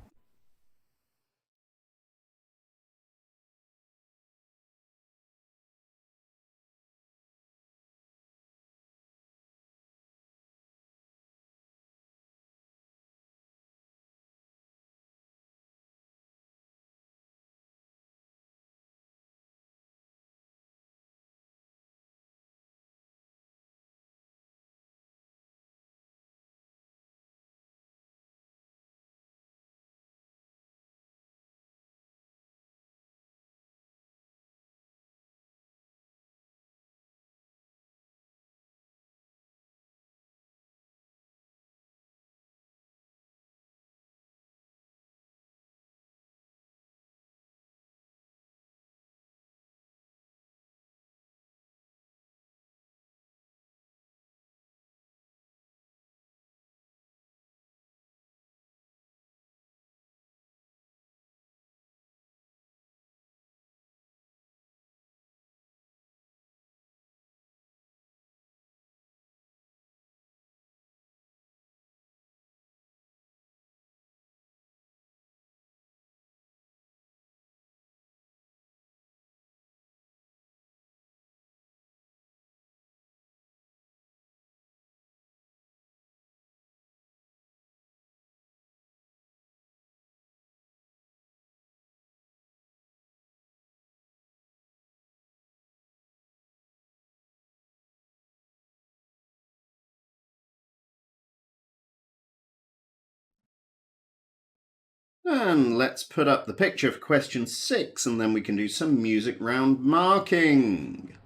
And let's put up the picture for question 6 and then we can do some music round marking.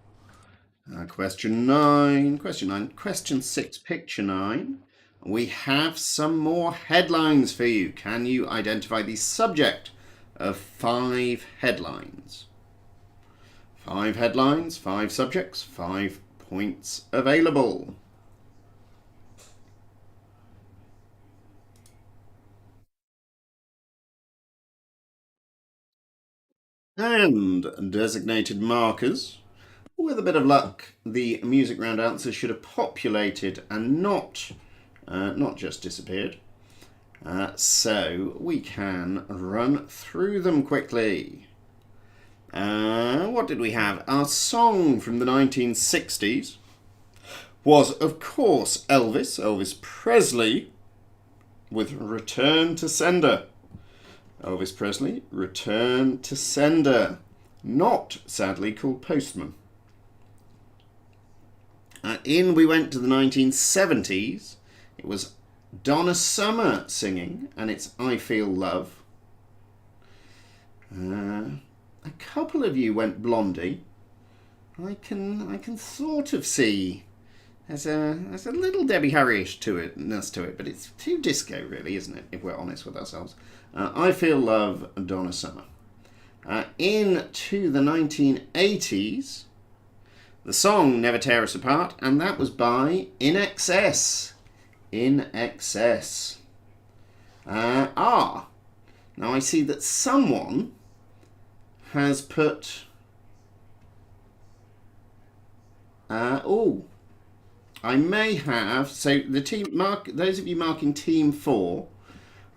Question 9, question 6, picture 9. We have some more headlines for you. Can you identify the subject of 5 headlines? 5 headlines, 5 subjects, 5 points available. And designated markers. With a bit of luck, the music round answers should have populated and not just disappeared. So we can run through them quickly. What did we have? Our song from the 1960s was, of course, Elvis Presley, with Return to Sender. Elvis Presley, Return to Sender. Not, sadly, called Postman. In we went to the 1970s. It was Donna Summer singing, and it's I Feel Love. A couple of you went Blondie. I can sort of see There's a little Debbie Harry-ish to it, but it's too disco, really, isn't it? If we're honest with ourselves. I Feel Love, Donna Summer. Into the 1980s, the song Never Tear Us Apart, and that was by In Excess. In Excess. Now I see that someone has put... I may have... So the team those of you marking Team 4,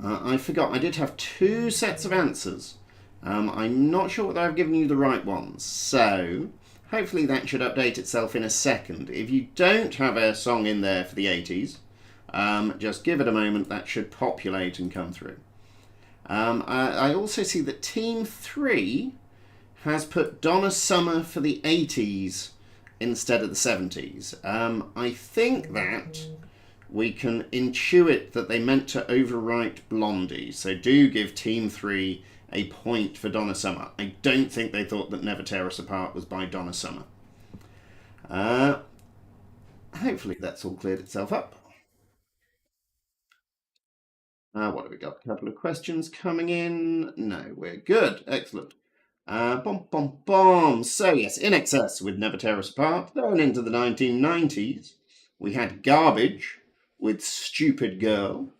I forgot, I did have 2 sets of answers. I'm not sure whether I've given you the right ones, so hopefully that should update itself in a second. If you don't have a song in there for the 80s, just give it a moment, that should populate and come through. I also see that Team 3 has put Donna Summer for the 80s instead of the 70s. I think that we can intuit that they meant to overwrite Blondie, so do give Team 3 a point for Donna Summer. I don't think they thought that Never Tear Us Apart was by Donna Summer. Hopefully that's all cleared itself up. What have we got? A couple of questions coming in. No, we're good. Excellent. So yes, In Excess with Never Tear Us Apart. Then into the 1990s, we had Garbage with Stupid Girl.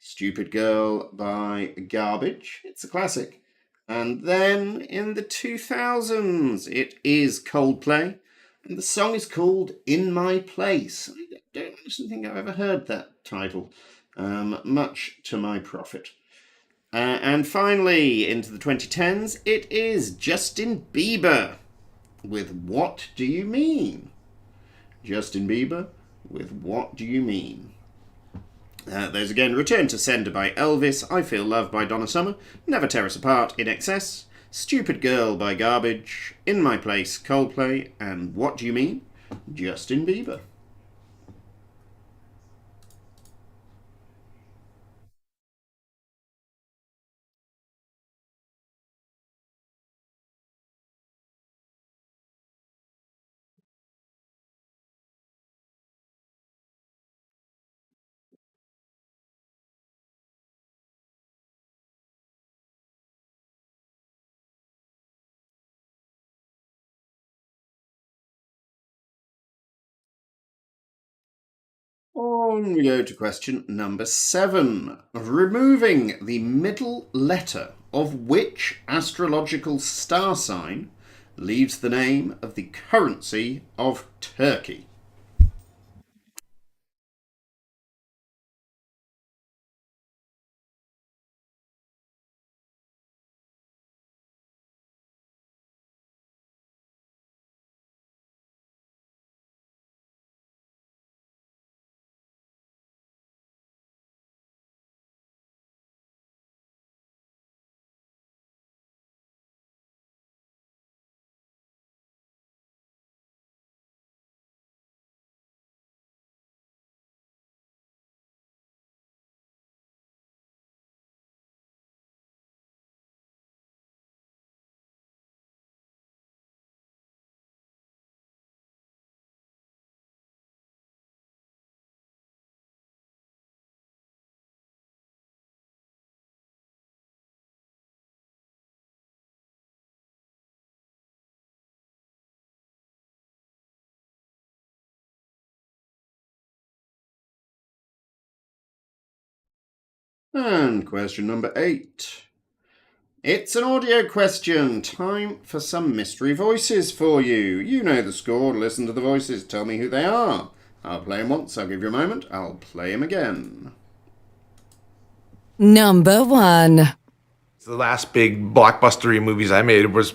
Stupid Girl by Garbage. It's a classic. And then in the 2000s, it is Coldplay. And the song is called In My Place. I don't actually think I've ever heard that title, much to my profit. And finally, into the 2010s, it is Justin Bieber with What Do You Mean? Justin Bieber with What Do You Mean? Those again: Return to Sender by Elvis, I Feel Love by Donna Summer, Never Tear Us Apart, In Excess, Stupid Girl by Garbage, In My Place, Coldplay, and What Do You Mean? Justin Bieber. On we go to question number 7. Removing the middle letter of which astrological star sign leaves the name of the currency of Turkey? And question number 8. It's an audio question. Time for some mystery voices for you. You know the score. Listen to the voices. Tell me who they are. I'll play them once. I'll give you a moment. I'll play them again. Number 1. The last big blockbustery movies I made was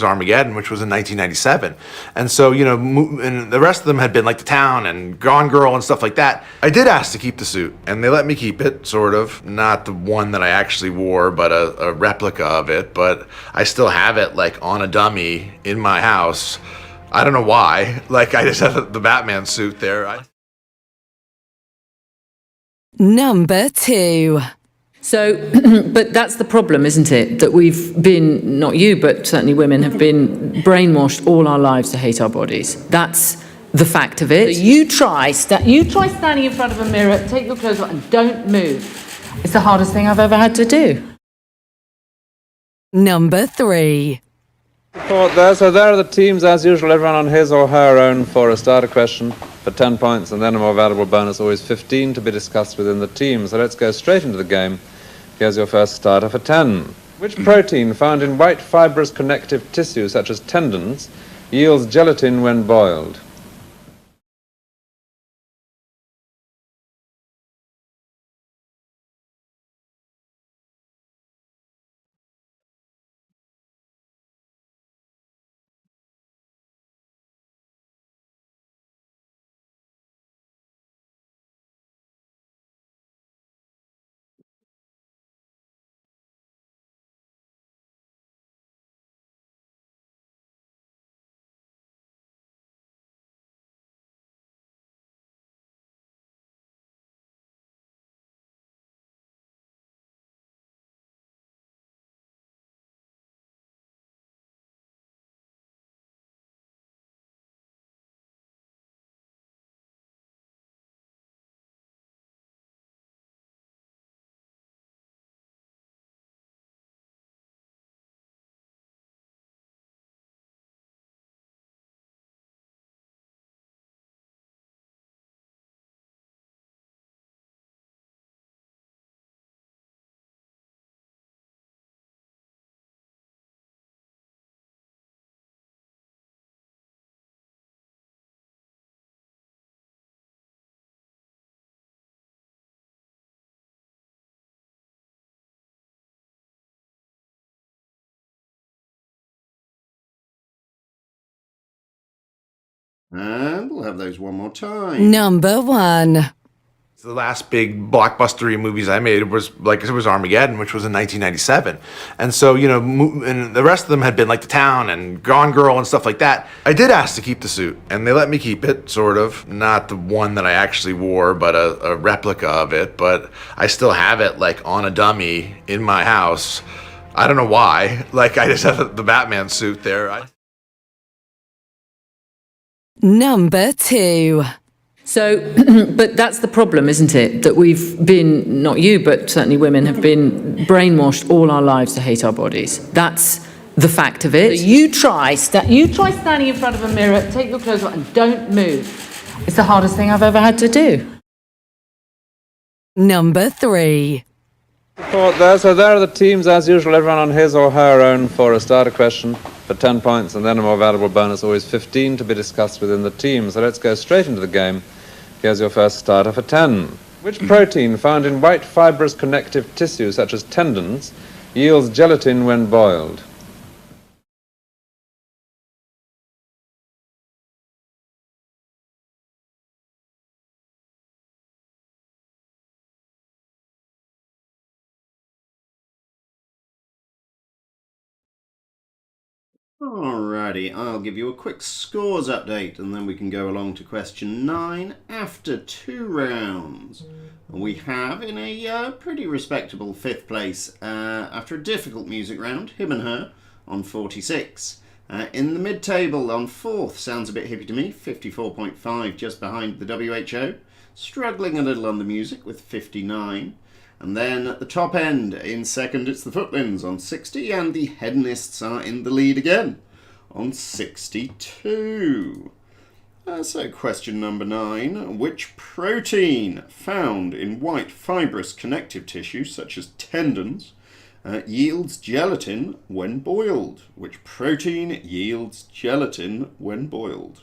Armageddon, which was in 1997. And so, and the rest of them had been like The Town and Gone Girl and stuff like that. I did ask to keep the suit, and they let me keep it, sort of. Not the one that I actually wore, but a replica of it. But I still have it, like, on a dummy in my house. I don't know why. Like, I just have the Batman suit there. Number 2. So, but that's the problem, isn't it? That we've not you, but certainly women have been brainwashed all our lives to hate our bodies. That's the fact of it. You try standing in front of a mirror, take your clothes off and don't move. It's the hardest thing I've ever had to do. Number 3. Report there. So there are the teams as usual, everyone on his or her own for a starter question for 10 points and then a more valuable bonus, always 15 to be discussed within the team. So let's go straight into the game. Here's your first starter for 10. Which protein found in white fibrous connective tissue such as tendons yields gelatin when boiled? And we'll have those one more time. Number 1. The last big blockbustery movies I made was Armageddon, which was in 1997. And so, and the rest of them had been like The Town and Gone Girl and stuff like that. I did ask to keep the suit, and they let me keep it, sort of. Not the one that I actually wore, but a replica of it. But I still have it, like, on a dummy in my house. I don't know why. Like, I just have the Batman suit there. Number 2. So, but that's the problem, isn't it? That we've been, not you, but certainly women have been brainwashed all our lives to hate our bodies. That's the fact of it. You try standing in front of a mirror, take your clothes off and don't move. It's the hardest thing I've ever had to do. Number 3. Report there. So there are the teams as usual, everyone on his or her own for a starter question for 10 points and then a more valuable bonus, always 15 to be discussed within the team. So let's go straight into the game. Here's your first starter for 10. Which protein found in white fibrous connective tissue such as tendons yields gelatin when boiled? Alrighty, I'll give you a quick scores update and then we can go along to question 9 after 2 rounds. We have in a pretty respectable 5th place after a difficult music round, Him and Her on 46. In the mid-table on 4th, sounds a bit hippie to me, 54.5, just behind the WHO. Struggling a little on the music with 59. And then at the top end, in 2nd, it's the Footlins on 60, and the Hedonists are in the lead again on 62. So question number 9. Which protein found in white fibrous connective tissue, such as tendons, yields gelatin when boiled? Which protein yields gelatin when boiled?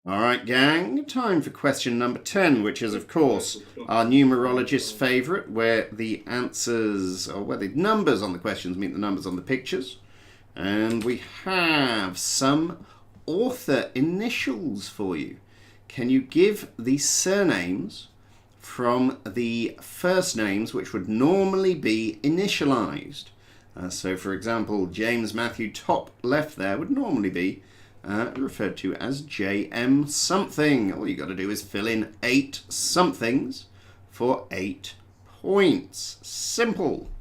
All right, gang, time for question number 10, which is, of course, our numerologist's favourite, where the answers, or where the numbers on the questions meet the numbers on the pictures. And we have some author initials for you. Can you give the surnames from the first names, which would normally be initialized? So, for example, James Matthew, top left there, would normally be referred to as JM something. All you got to do is fill in 8 somethings for 8 points. Simple.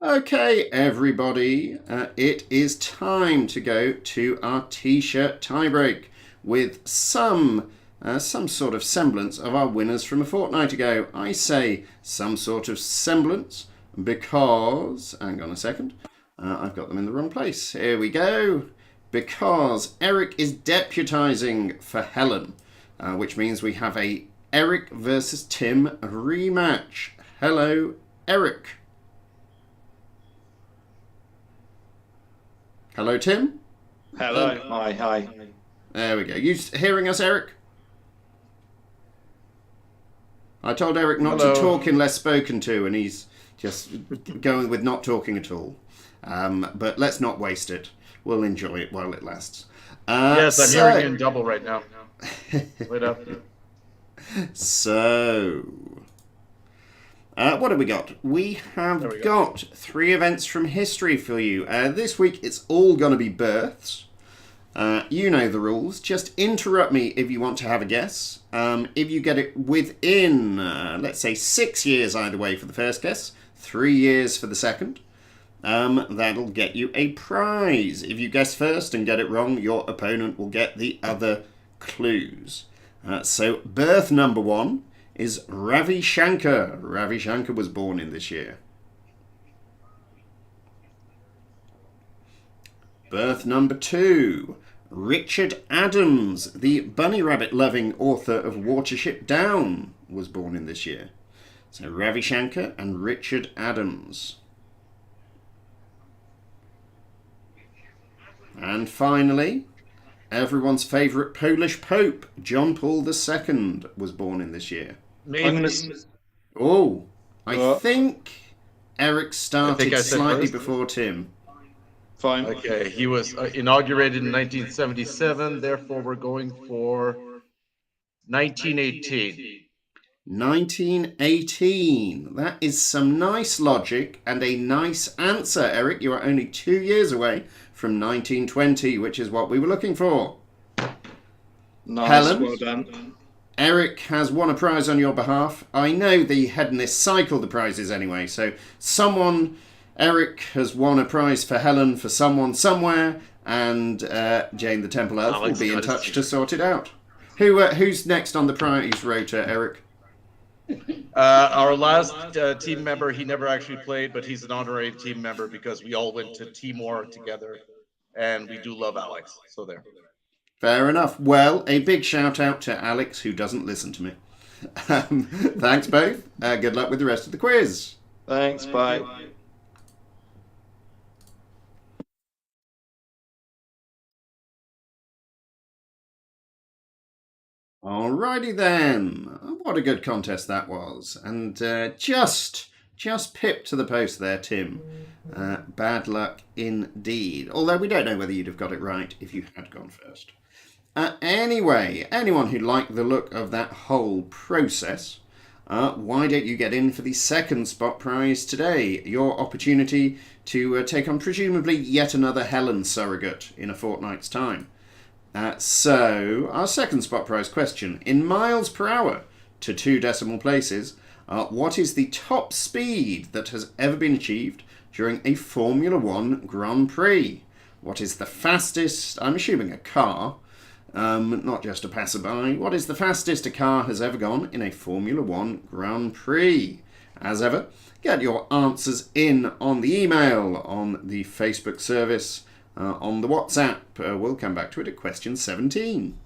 Okay, everybody, it is time to go to our t-shirt tiebreak with some sort of semblance of our winners from a fortnight ago. I say some sort of semblance because, hang on a second, I've got them in the wrong place. Here we go. Because Eric is deputising for Helen, which means we have a Eric versus Tim rematch. Hello, Eric. Hello, Tim. Hello. Hi. There we go. You hearing us, Eric? I told Eric not to talk unless spoken to, and he's just going with not talking at all. But let's not waste it. We'll enjoy it while it lasts. Yes, I'm hearing you in double right now. Wait up. So, what have we got? We have got 3 events from history for you. This week it's all going to be births. You know the rules. Just interrupt me if you want to have a guess. If you get it within, let's say, 6 years either way for the first guess, 3 years for the second, that'll get you a prize. If you guess first and get it wrong, your opponent will get the other clues. So birth number 1 is Ravi Shankar. Ravi Shankar was born in this year. Birth number 2, Richard Adams, the bunny rabbit loving author of Watership Down, was born in this year. So Ravi Shankar and Richard Adams. And finally, everyone's favourite Polish Pope, John Paul II, was born in this year. Oh, I think Eric started slightly before Tim. Fine. Okay, he was inaugurated in 1977, therefore we're going for 1918. 1918. That is some nice logic and a nice answer, Eric. You are only 2 years away from 1920, which is what we were looking for. Nice, Helen, well done. Eric has won a prize on your behalf. I know the hedonist cycle the prizes anyway, so Eric has won a prize for Helen for someone somewhere, and Jane the Temple Elf will be in touch to sort it out. Who's next on the prize rota, Eric? Our last team member, he never actually played, but he's an honorary team member because we all went to Timor together, and we do love Alex, so there. Fair enough. Well, a big shout out to Alex, who doesn't listen to me. Thanks both. Good luck with the rest of the quiz. Thanks, bye. Alrighty then. What a good contest that was. And just pipped to the post there, Tim. Bad luck indeed. Although we don't know whether you'd have got it right if you had gone first. Anyway, anyone who liked the look of that whole process, why don't you get in for the second spot prize today? Your opportunity to take on presumably yet another Helen surrogate in a fortnight's time. So, our second spot prize question. In miles per hour to 2 decimal places, what is the top speed that has ever been achieved during a Formula One Grand Prix? What is the fastest, I'm assuming a car, not just a passerby, what is the fastest a car has ever gone in a Formula One Grand Prix? As ever, get your answers in on the email, on the Facebook service, on the WhatsApp. We'll come back to it at question 17.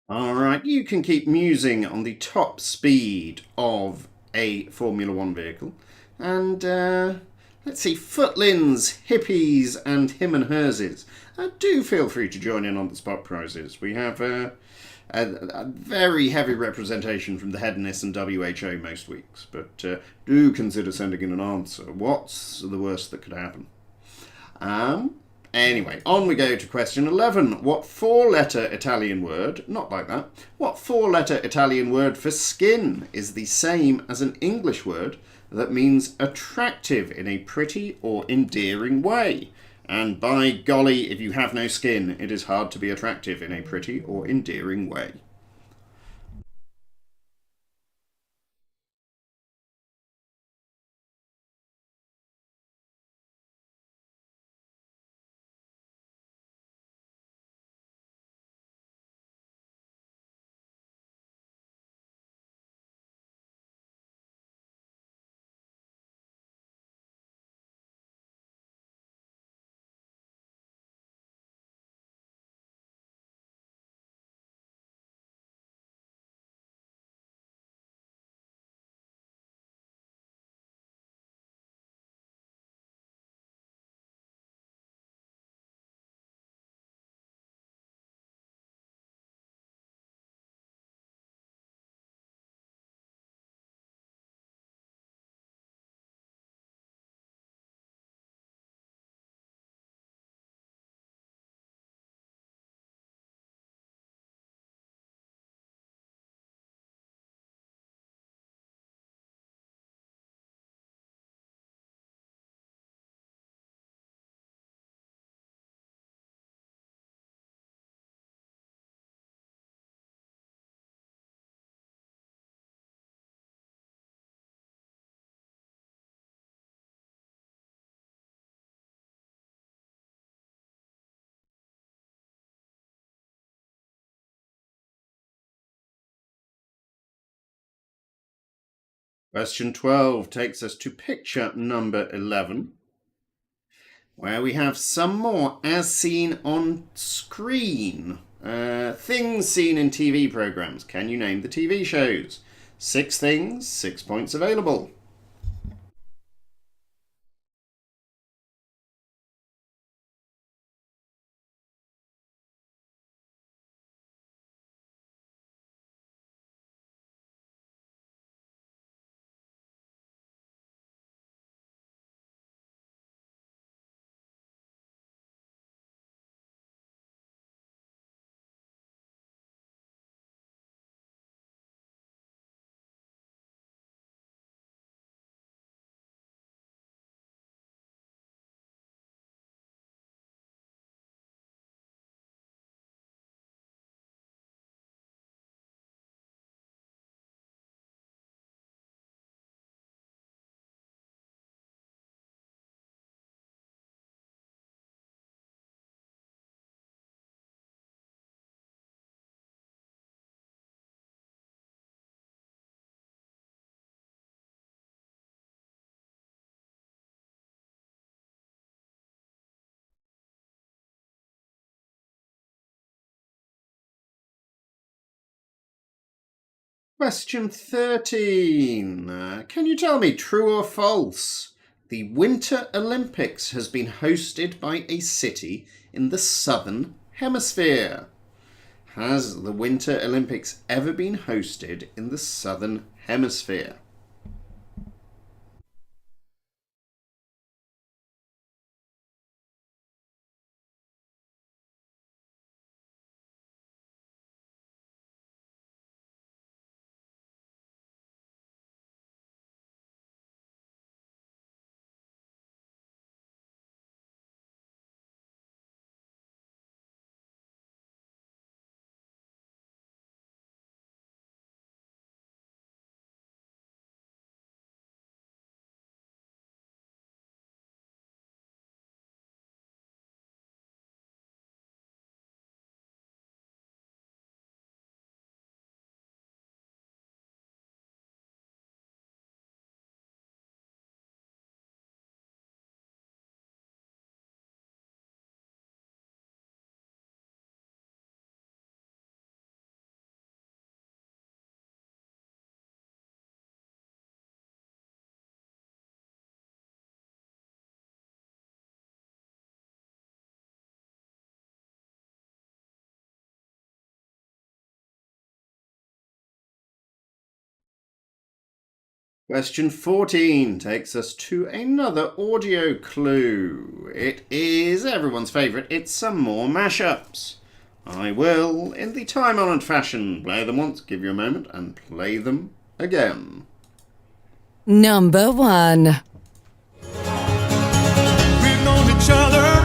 All right, you can keep musing on the top speed of a Formula One vehicle. And let's see, Footlins, Hippies, and Him and Herses. Do feel free to join in on the spot prizes. We have a very heavy representation from the Hedonists and WHO most weeks, but do consider sending in an answer. What's the worst that could happen? Anyway, on we go to question 11. What 4-letter Italian word, not like that, what 4-letter Italian word for skin is the same as an English word that means attractive in a pretty or endearing way? And by golly, if you have no skin, it is hard to be attractive in a pretty or endearing way. Question 12 takes us to picture number 11, where we have some more as seen on screen. Things seen in TV programs. Can you name the TV shows? 6 things, 6 points available. Question 13. Can you tell me, true or false, the Winter Olympics has been hosted by a city in the Southern Hemisphere? Has the Winter Olympics ever been hosted in the Southern Hemisphere? Question 14 takes us to another audio clue. It is everyone's favourite. It's some more mashups. I will, in the time-honoured fashion, play them once, give you a moment, and play them again. Number 1. We've known each other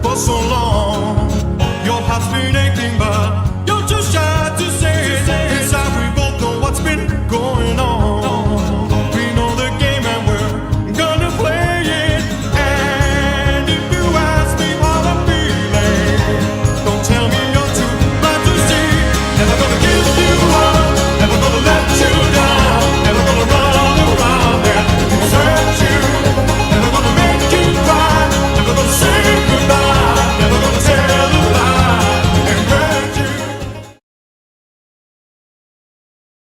for so long. Your heart's been aching, but you're too shy to say it. Inside, we both know what's been going on. We know the game and we're gonna play it. And if you ask me how I'm feeling, don't tell me you're too blind to see. Never gonna give you up, never gonna let you down, never gonna run around and desert you. Never gonna make you cry, never gonna say goodbye, never gonna tell a lie and hurt you.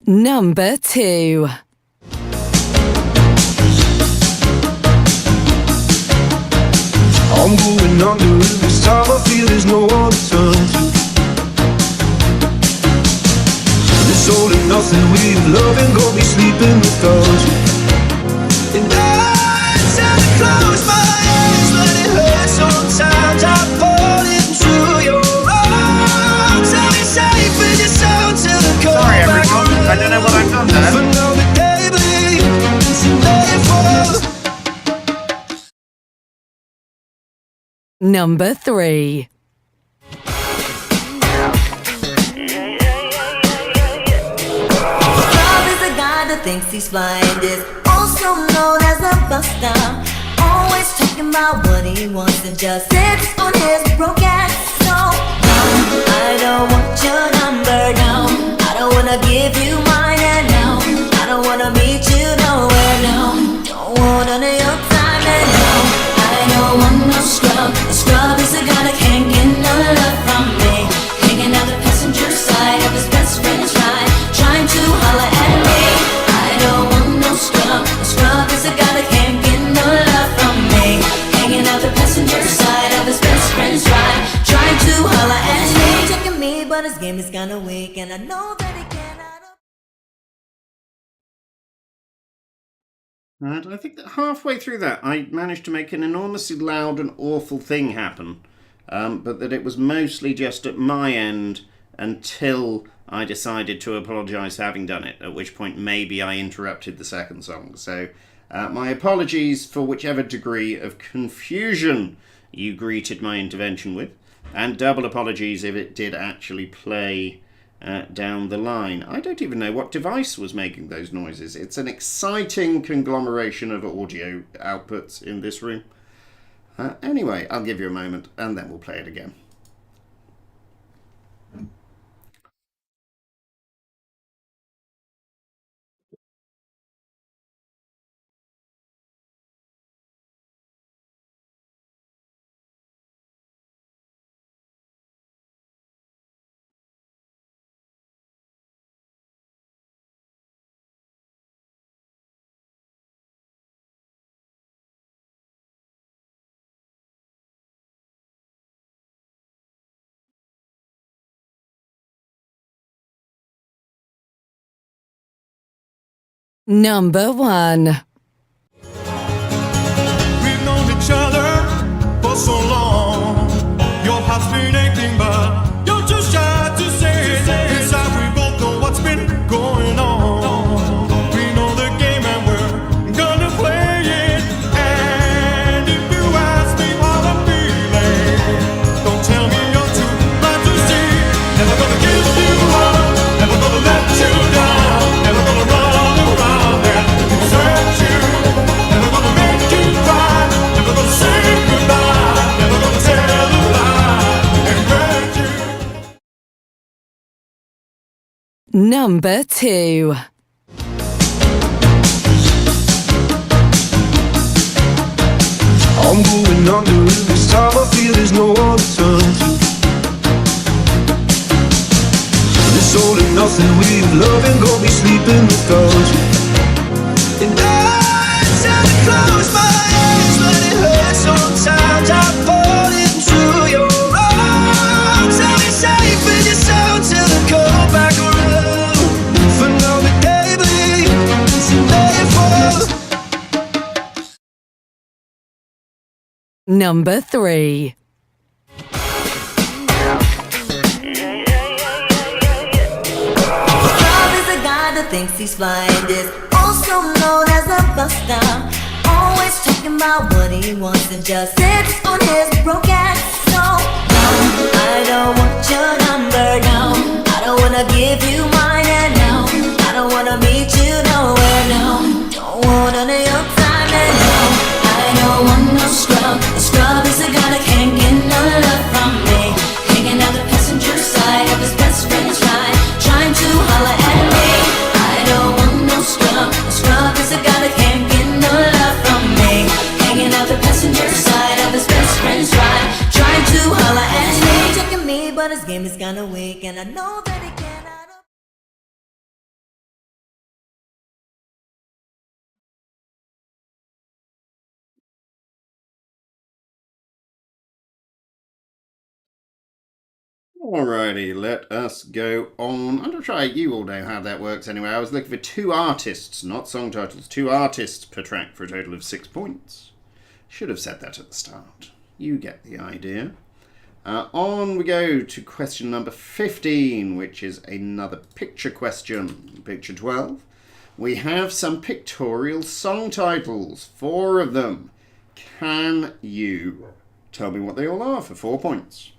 Number 2. I'm going under this time. I feel there's no one to turn to. This all and nothing we've loving got me sleeping without you. And I try to close my eyes, but it hurts sometimes. I fall into your arms. I'll be safe with your sound till the cold. Sorry everyone, I don't know what I've done there. For now the day bleeds and nightfall. Number 3. Love is a guy that thinks he's flying, is also known as a buster. Always talking about what he wants and just sits on his broke ass. So, no, I don't want your number, no. I don't wanna give you mine, and no, I don't wanna meet you nowhere, no. Don't want none of your time, and no, I don't want no scrub. A scrub is a guy that can't get no love from me. Hanging out the passenger side of his best friend's ride, trying to holler at me. I don't want no scrub. A scrub is a guy that can't get no love from me. Hanging out the passenger side of his best friend's ride, trying to holler at me. Checking me, but his game is kinda weak, and I know that he cannot. And I think that halfway through that, I managed to make an enormously loud and awful thing happen, but that it was mostly just at my end until I decided to apologise for having done it, at which point maybe I interrupted the second song. So my apologies for whichever degree of confusion you greeted my intervention with, and double apologies if it did actually play down the line. I don't even know what device was making those noises. It's an exciting conglomeration of audio outputs in this room. Anyway, I'll give you a moment and then we'll play it again. Number 1. We've known each other for so long. Your heart's been aching, but you're too shy to say it. Inside, we both know what's been going on. We know the game and we're gonna play it. And if you ask me how I'm feeling, don't tell me you're too blind to see. Never gonna give you up, never gonna let you down, never gonna run around and desert you. Never gonna make you cry, never gonna say goodbye, never gonna tell a lie and hurt you. Number 2. I'm going under this time. I feel there's no other turn to. This all and nothing way of loving got me sleeping without you. And I tend to close my eyes when it hurts. Sometimes I fall into your arms. I'll be safe in your sound till I come back around. For now the day bleeds and nightfall. Number 3. Love is a guy that thinks he's flying, is also known as a buster. Always talking about what he wants and just sits on his broke ass. So, no, I don't want your number, no. I don't wanna give you mine, and no, I don't wanna meet you nowhere, no. Don't want none of your time, and no, I don't want no scrub. A scrub is a guy that can't get no love from me. Hanging out the passenger side of his best friend's ride, trying to holler at me. I don't want no scrub. A scrub is a guy that can't get no love from me. Hanging out the passenger side of his best friend's ride, trying to holler at me. He's taking me, but his game is kinda weak, and I know that he cannot. Alrighty, let us go on. I'm going to try, you all know how that works anyway. I was looking for 2 artists, not song titles, 2 artists per track for a total of 6 points. Should have said that at the start. You get the idea. On we go to question number 15, which is another picture question. Picture 12. We have some pictorial song titles, 4 of them. Can you tell me what they all are for 4 points?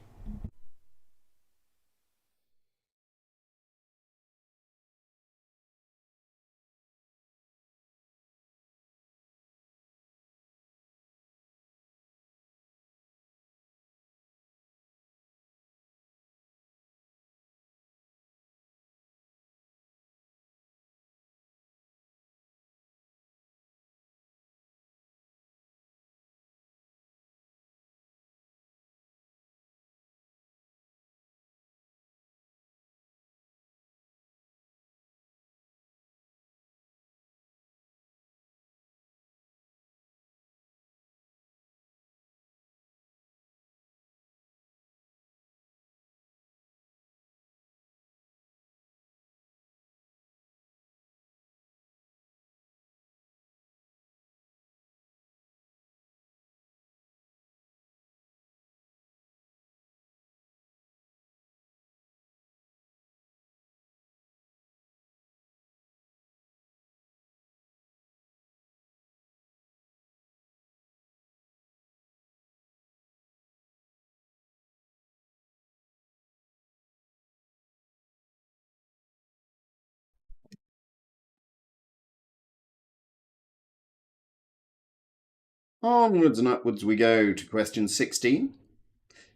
Onwards and upwards we go to question 16.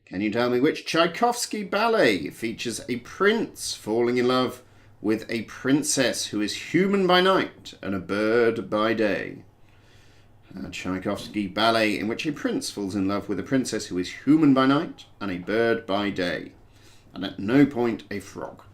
Can you tell me which Tchaikovsky ballet features a prince falling in love with a princess who is human by night and a bird by day? A Tchaikovsky ballet in which a prince falls in love with a princess who is human by night and a bird by day, and at no point a frog.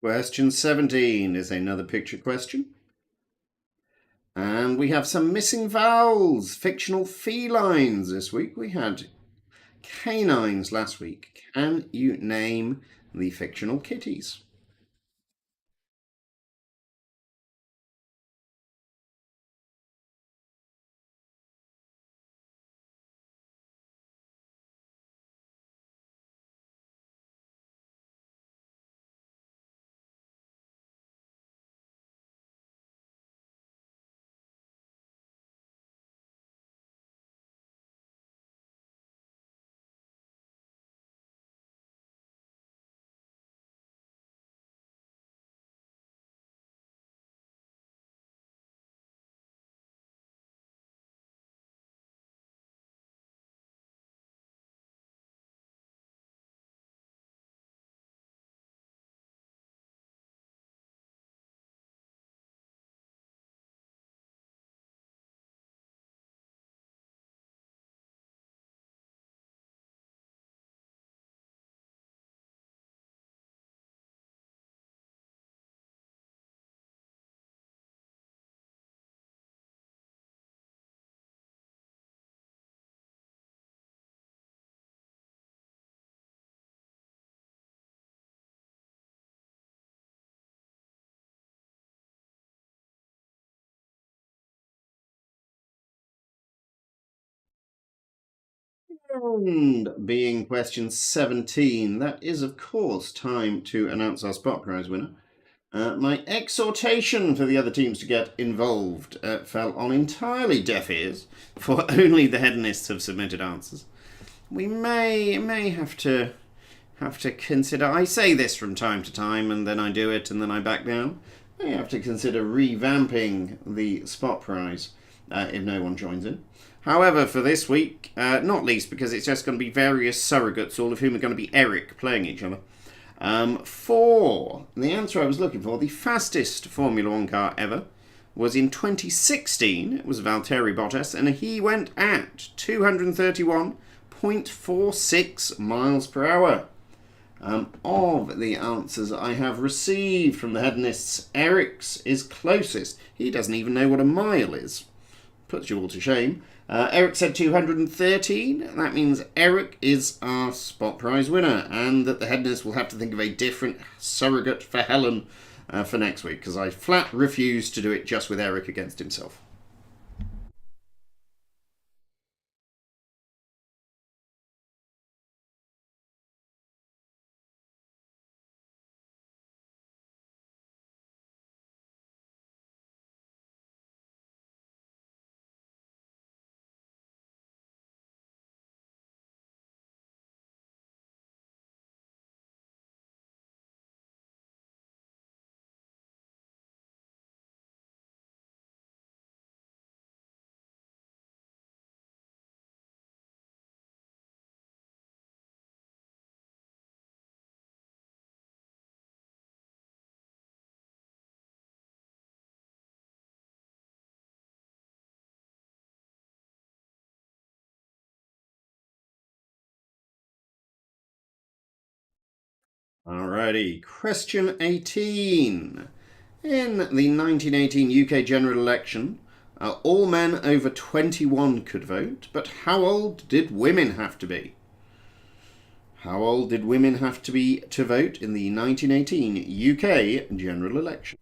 Question 17 is another picture question. And we have some missing vowels, fictional felines this week. We had canines last week. Can you name the fictional kitties? And being question 17, that is, of course, time to announce our spot prize winner. My exhortation for the other teams to get involved fell on entirely deaf ears, for only the hedonists have submitted answers. We may have to consider. I say this from time to time, and then I do it, and then I back down. May have to consider revamping the spot prize if no one joins in. However, for this week, not least because it's just going to be various surrogates, all of whom are going to be Eric playing each other. For the answer I was looking for, the fastest Formula One car ever was in 2016. It was Valtteri Bottas, and he went at 231.46 miles per hour. Of the answers I have received from the hedonists, Eric's is closest. He doesn't even know what a mile is. Puts you all to shame. Eric said 213. That means Eric is our spot prize winner, and that the hedonists will have to think of a different surrogate for Helen for next week, because I flat refuse to do it just with Eric against himself. Alrighty, question 18. In the 1918 UK general election, all men over 21 could vote, but how old did women have to be? How old did women have to be to vote in the 1918 UK general election?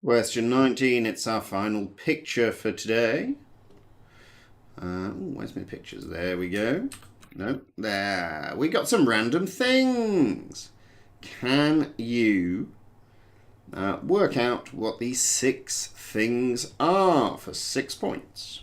Question 19, it's our final picture for today. Where's my pictures? There we go. No, there. We got some random things. Can you work out what these 6 things are for 6 points?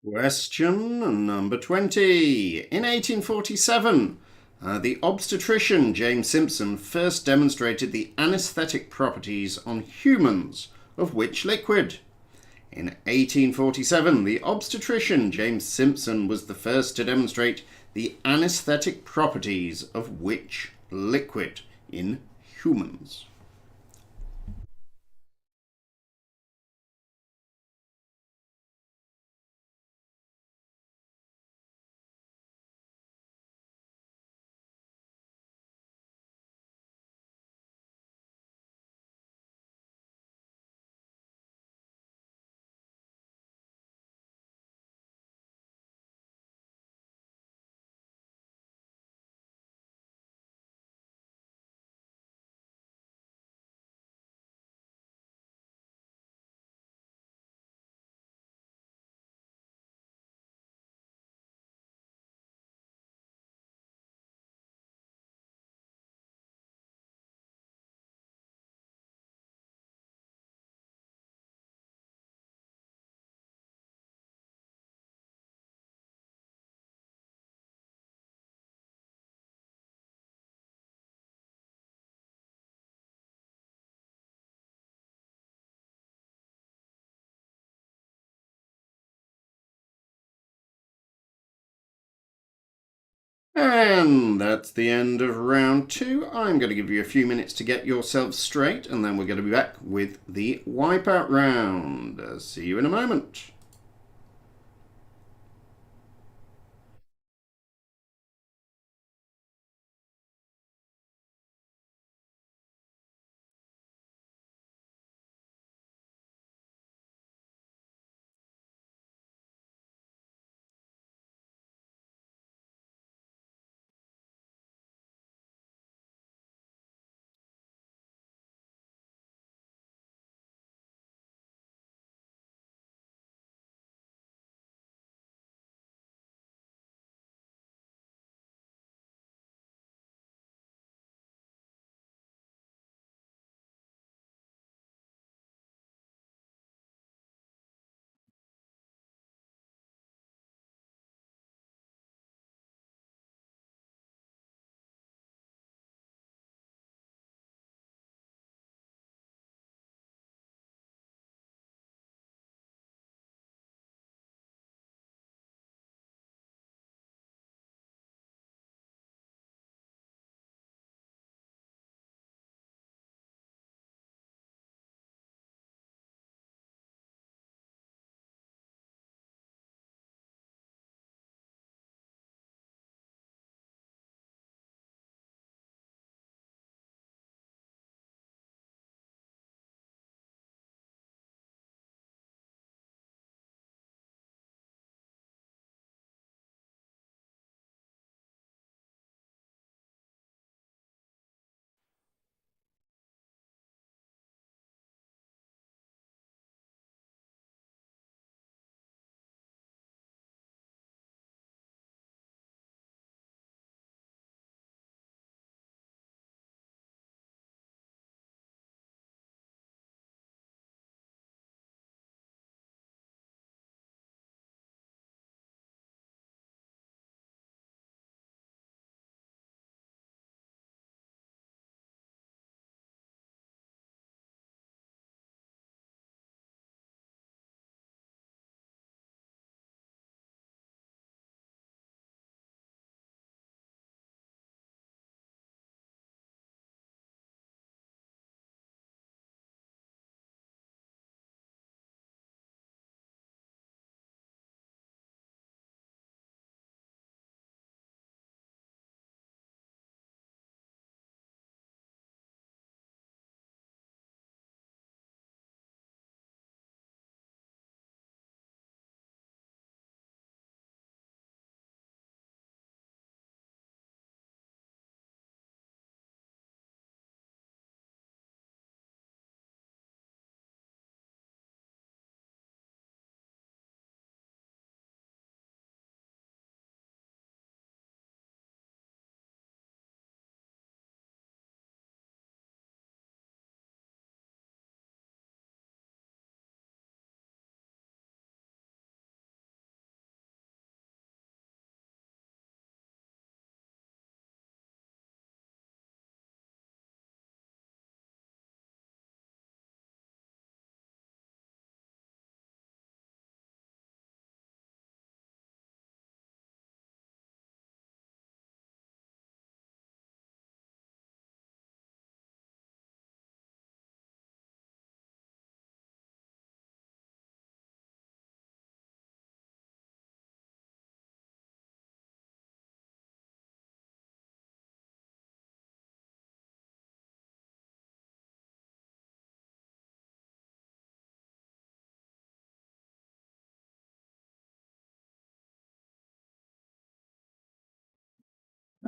Question number 20. In 1847, the obstetrician James Simpson first demonstrated the anesthetic properties on humans of which liquid? In 1847, the obstetrician James Simpson was the first to demonstrate the anesthetic properties of which liquid in humans? And that's the end of round 2. I'm going to give you a few minutes to get yourselves straight, and then we're going to be back with the wipeout round. See you in a moment.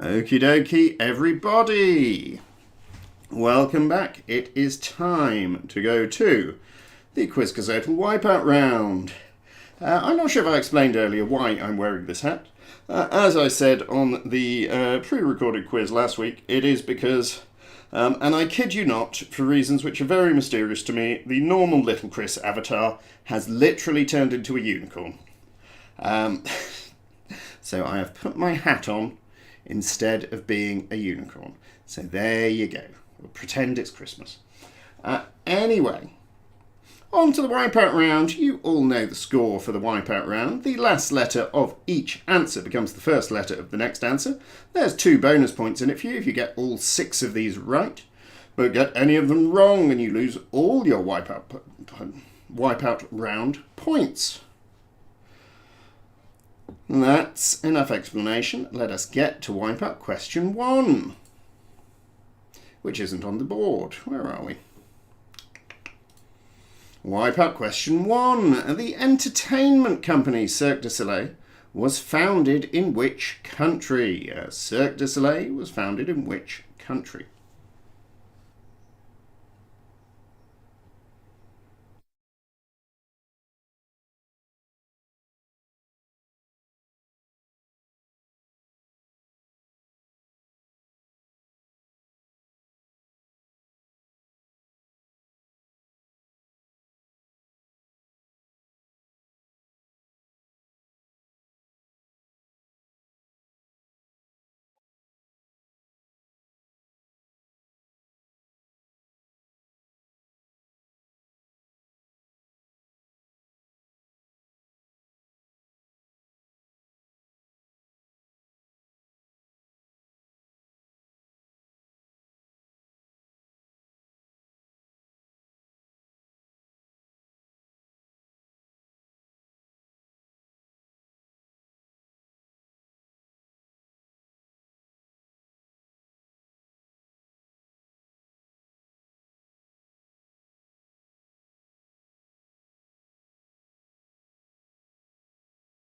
Okie dokie, everybody. Welcome back. It is time to go to the Quizcazoatl wipeout round. I'm not sure if I explained earlier why I'm wearing this hat. As I said on the pre-recorded quiz last week, it is because, and I kid you not, for reasons which are very mysterious to me, the normal Little Chris avatar has literally turned into a unicorn. So I have put my hat on instead of being a unicorn. So there you go. We'll pretend it's Christmas. Anyway, On to the wipeout round. You all know the score for the wipeout round. The last letter of each answer becomes the first letter of the next answer. There's 2 bonus points in it for you if you get all 6 of these right. But get any of them wrong and you lose all your wipeout round points. That's enough explanation. Let us get to wipeout question 1, which isn't on the board. Where are we? Wipeout question 1. The entertainment company Cirque du Soleil was founded in which country? Cirque du Soleil was founded in which country?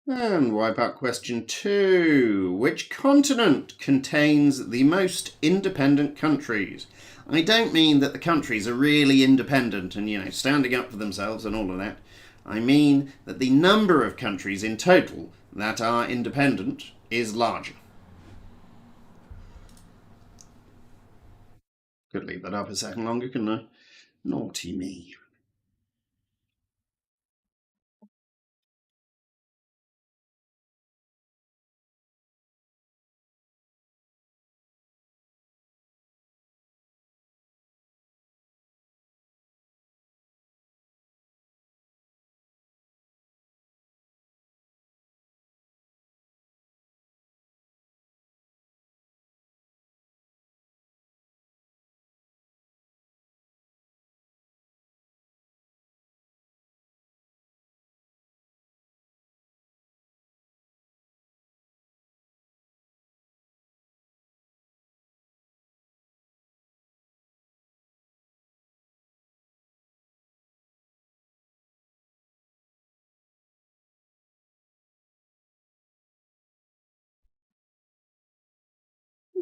And wipeout question 2. Which continent contains the most independent countries? I don't mean that the countries are really independent and, standing up for themselves and all of that. I mean that the number of countries in total that are independent is larger. Could leave that up a second longer, couldn't I? Naughty me.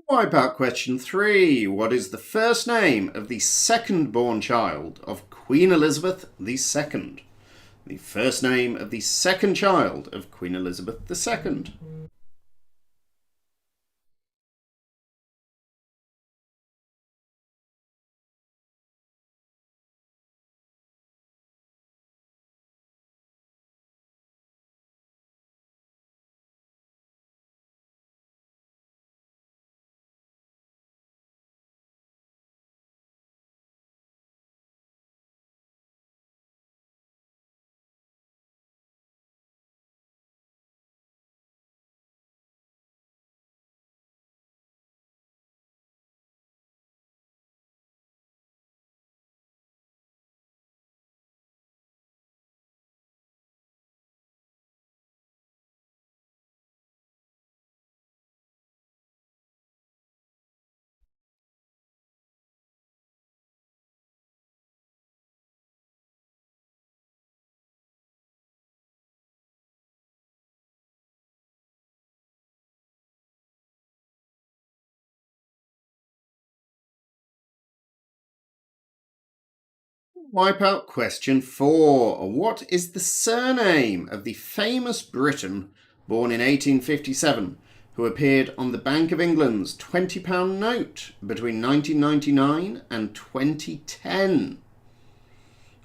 Wipeout question 3. What is the first name of the second-born child of Queen Elizabeth II? The first name of the second child of Queen Elizabeth II. Wipeout question 4. What is the surname of the famous Briton born in 1857 who appeared on the Bank of England's £20 note between 1999 and 2010?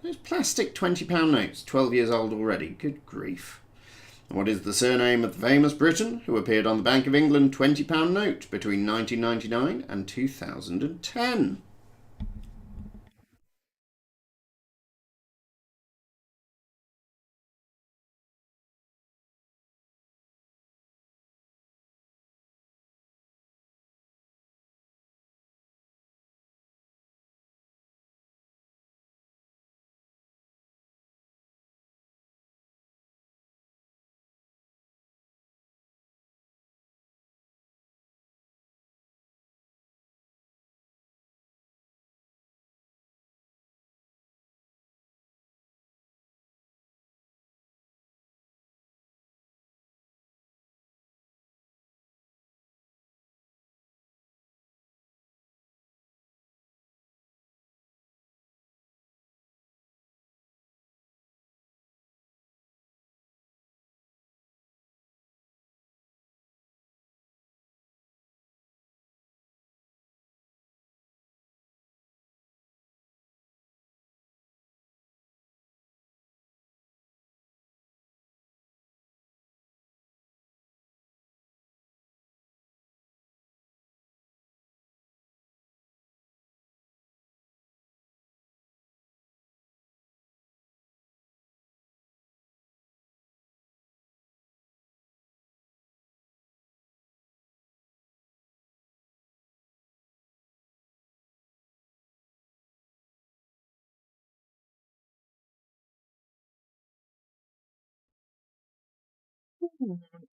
Those plastic £20 notes, 12 years old already. Good grief. What is the surname of the famous Briton who appeared on the Bank of England £20 note between 1999 and 2010?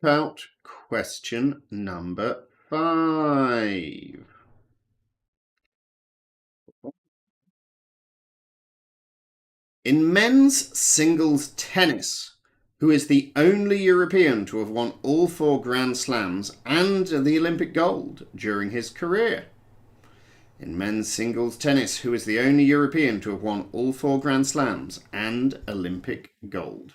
About question number 5. In men's singles tennis, who is the only European to have won all 4 Grand Slams and the Olympic gold during his career? In men's singles tennis, who is the only European to have won all 4 Grand Slams and Olympic gold?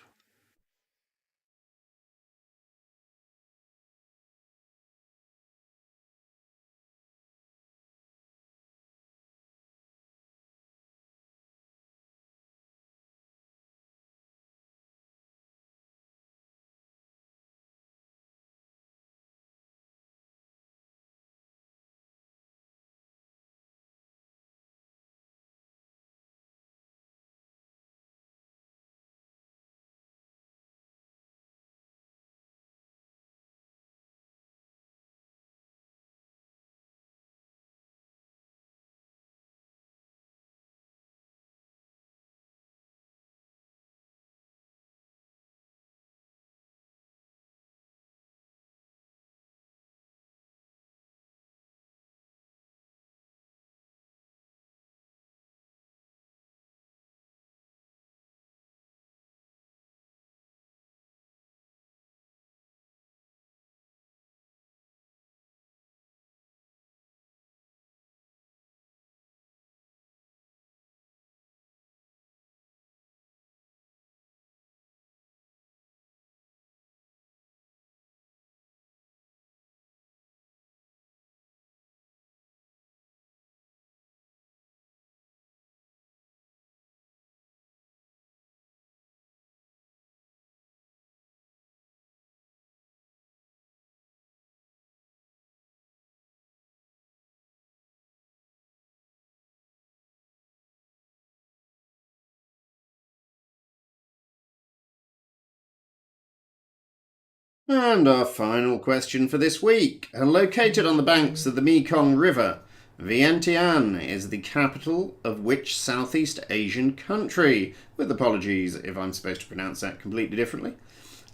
And our final question for this week. Located on the banks of the Mekong River, Vientiane is the capital of which Southeast Asian country? With apologies if I'm supposed to pronounce that completely differently.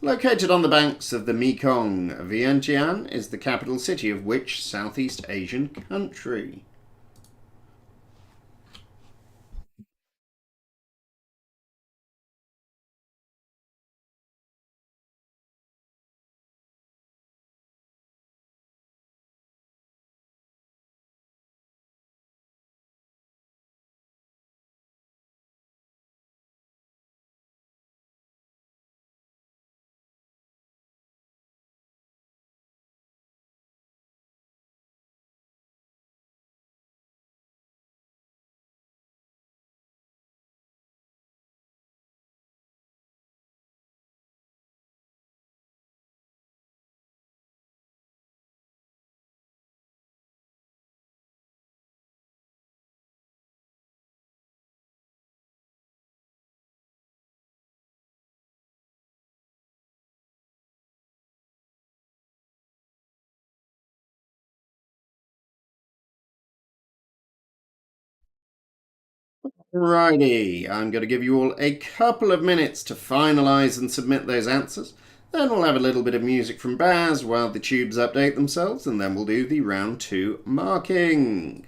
Located on the banks of the Mekong, Vientiane is the capital city of which Southeast Asian country? Righty, I'm going to give you all a couple of minutes to finalise and submit those answers. Then we'll have a little bit of music from Baz while the tubes update themselves, and then we'll do the round 2 marking.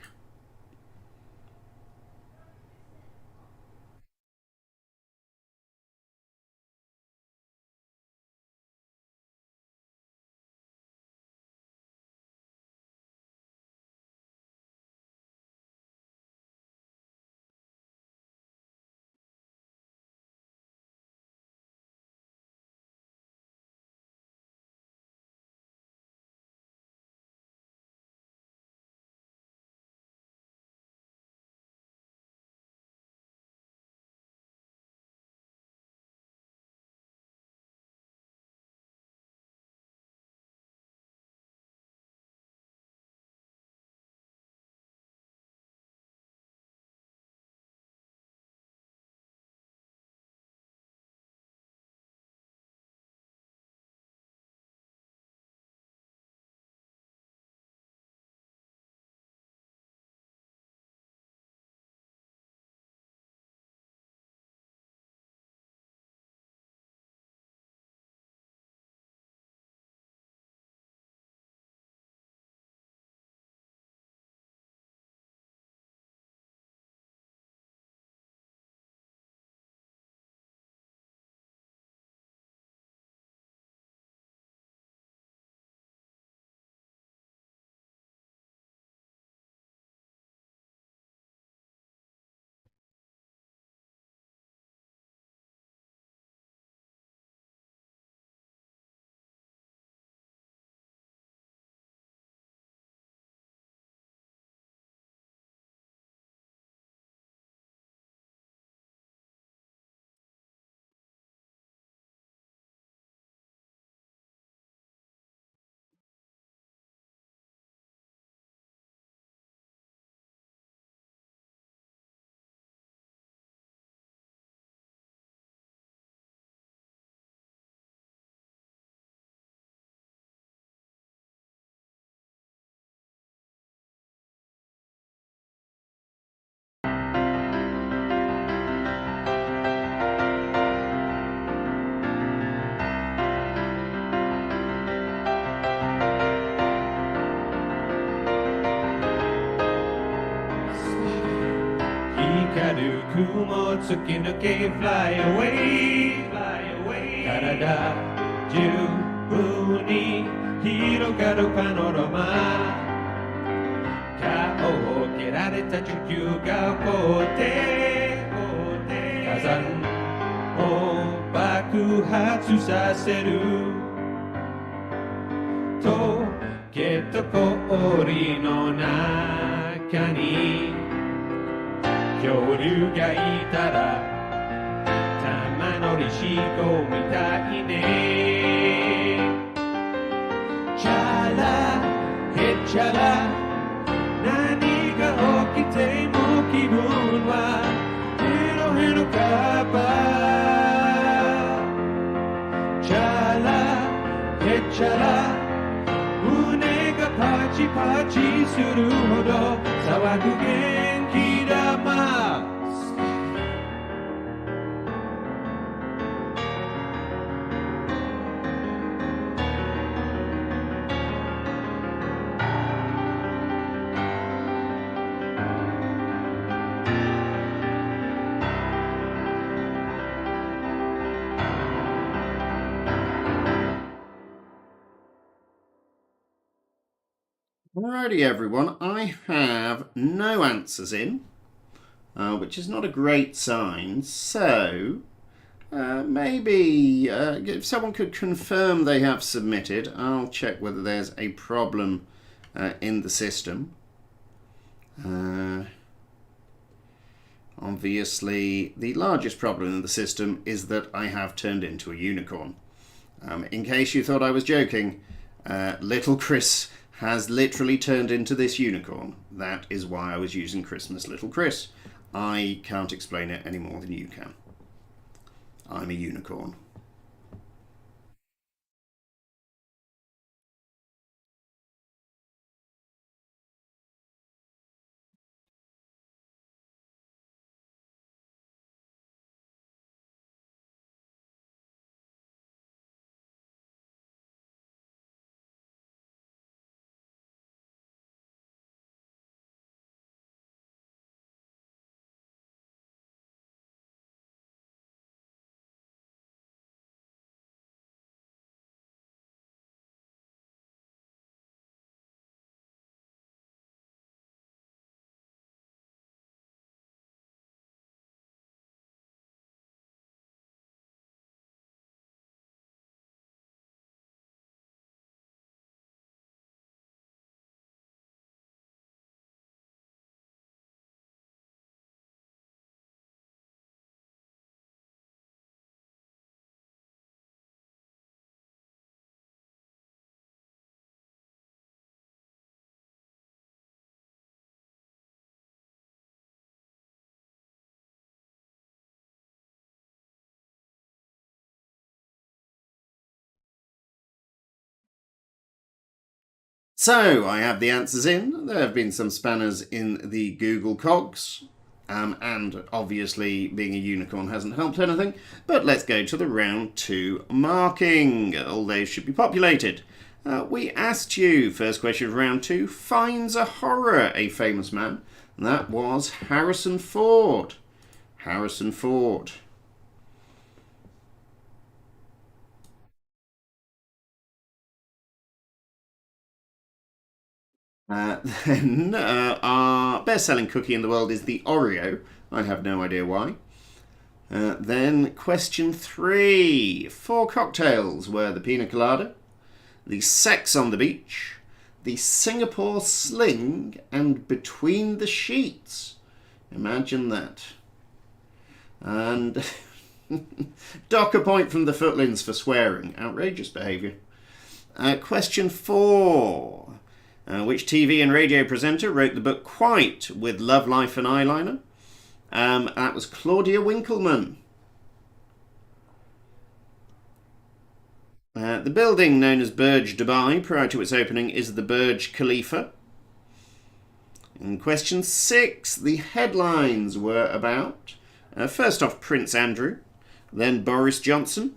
雲突き抜け Fly away 体十分に広がるパノラマ顔を蹴られた地球が凍って火山を爆発させる溶けた氷の中に恐竜がいたら玉乗りし子みたいねチャラヘチャラ何が起きても気分はヘロヘロカバチャラヘチャラ胸がパチパチするほど騒ぐ元気玉Alrighty, everyone. I have no answers in, which is not a great sign. So, maybe if someone could confirm they have submitted, I'll check whether there's a problem in the system. Obviously, the largest problem in the system is that I have turned into a unicorn. In case you thought I was joking, little Chris has literally turned into this unicorn. That is why I was using Christmas Little Chris. I can't explain it any more than you can. I'm a unicorn. So, I have the answers in. There have been some spanners in the Google cogs. And obviously, being a unicorn hasn't helped anything. But let's go to the round 2 marking. All those should be populated. We asked you, first question of round 2, finds a horror a famous man? That was Harrison Ford. Harrison Ford. Then our best-selling cookie in the world is the Oreo. I have no idea why. Then question 3. 4 cocktails were the Pina Colada, the Sex on the Beach, the Singapore Sling, and Between the Sheets. Imagine that. And dock a point from the Footlins for swearing. Outrageous behaviour. Question 4. Which TV and radio presenter wrote the book Quite with Love, Life and Eyeliner? That was Claudia Winkleman. The building known as Burj Dubai prior to its opening is the Burj Khalifa. In question 6, the headlines were about, first off, Prince Andrew, then Boris Johnson,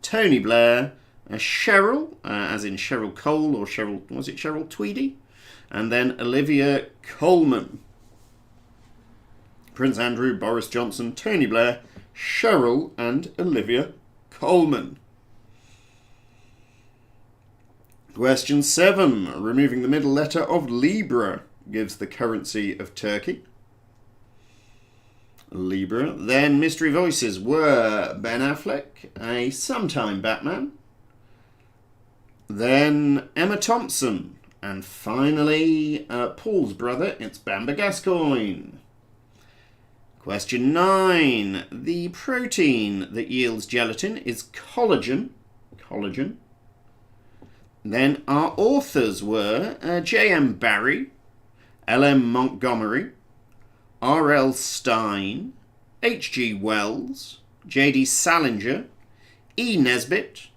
Tony Blair, Cheryl, as in Cheryl Cole, or Cheryl, was it Cheryl Tweedy? And then Olivia Colman. Prince Andrew, Boris Johnson, Tony Blair, Cheryl, and Olivia Colman. Question 7. Removing the middle letter of Libra gives the currency of Turkey. Libra. Then mystery voices were Ben Affleck, a sometime Batman. Then Emma Thompson. And finally, Paul's brother, it's Bamba Gascoigne. Question 9. The protein that yields gelatin is collagen. Collagen. Then our authors were J.M. Barrie, L.M. Montgomery, R.L. Stein, H.G. Wells, J.D. Salinger, E. Nesbitt,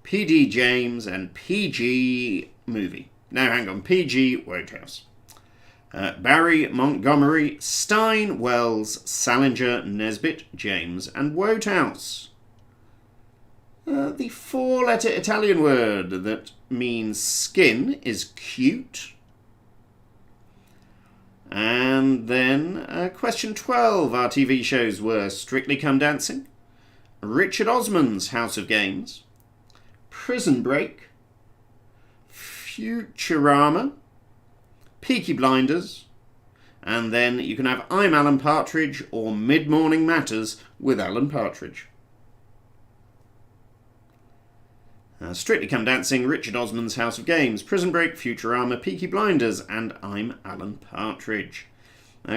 P.D. James, and P.G. Movie. Now hang on, P.G. Wodehouse. Barrie, Montgomery, Stein, Wells, Salinger, Nesbitt, James, and Wodehouse. The 4-letter Italian word that means skin is cute. And then question 12. Our TV shows were Strictly Come Dancing, Richard Osman's House of Games, Prison Break, Futurama, Peaky Blinders, and then you can have I'm Alan Partridge or Mid-Morning Matters with Alan Partridge. Strictly Come Dancing, Richard Osman's House of Games, Prison Break, Futurama, Peaky Blinders, and I'm Alan Partridge.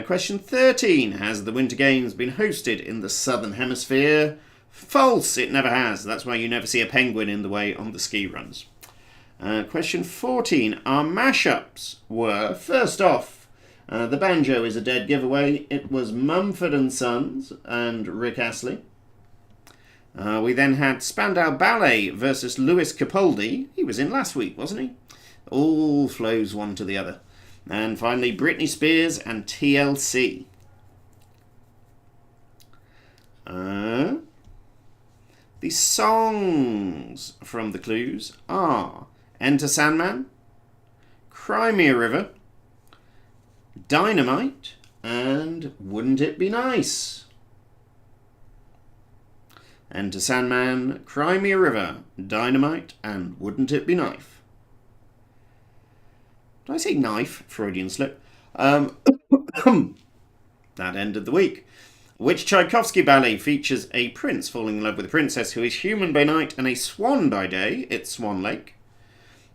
Question 13. Has the Winter Games been hosted in the Southern Hemisphere? False, it never has. That's why you never see a penguin in the way on the ski runs. Question 14. Our mashups were, first off, the banjo is a dead giveaway. It was Mumford & Sons and Rick Astley. We then had Spandau Ballet versus Louis Capaldi. He was in last week, wasn't he? All flows one to the other. And finally, Britney Spears and TLC. The songs from the clues are Enter Sandman, Cry Me a River, Dynamite, and Wouldn't It Be Nice? Enter Sandman, Cry Me a River, Dynamite, and Wouldn't It Be Knife? Did I say knife? Freudian slip. That ended the week. Which Tchaikovsky ballet features a prince falling in love with a princess who is human by night and a swan by day? It's Swan Lake.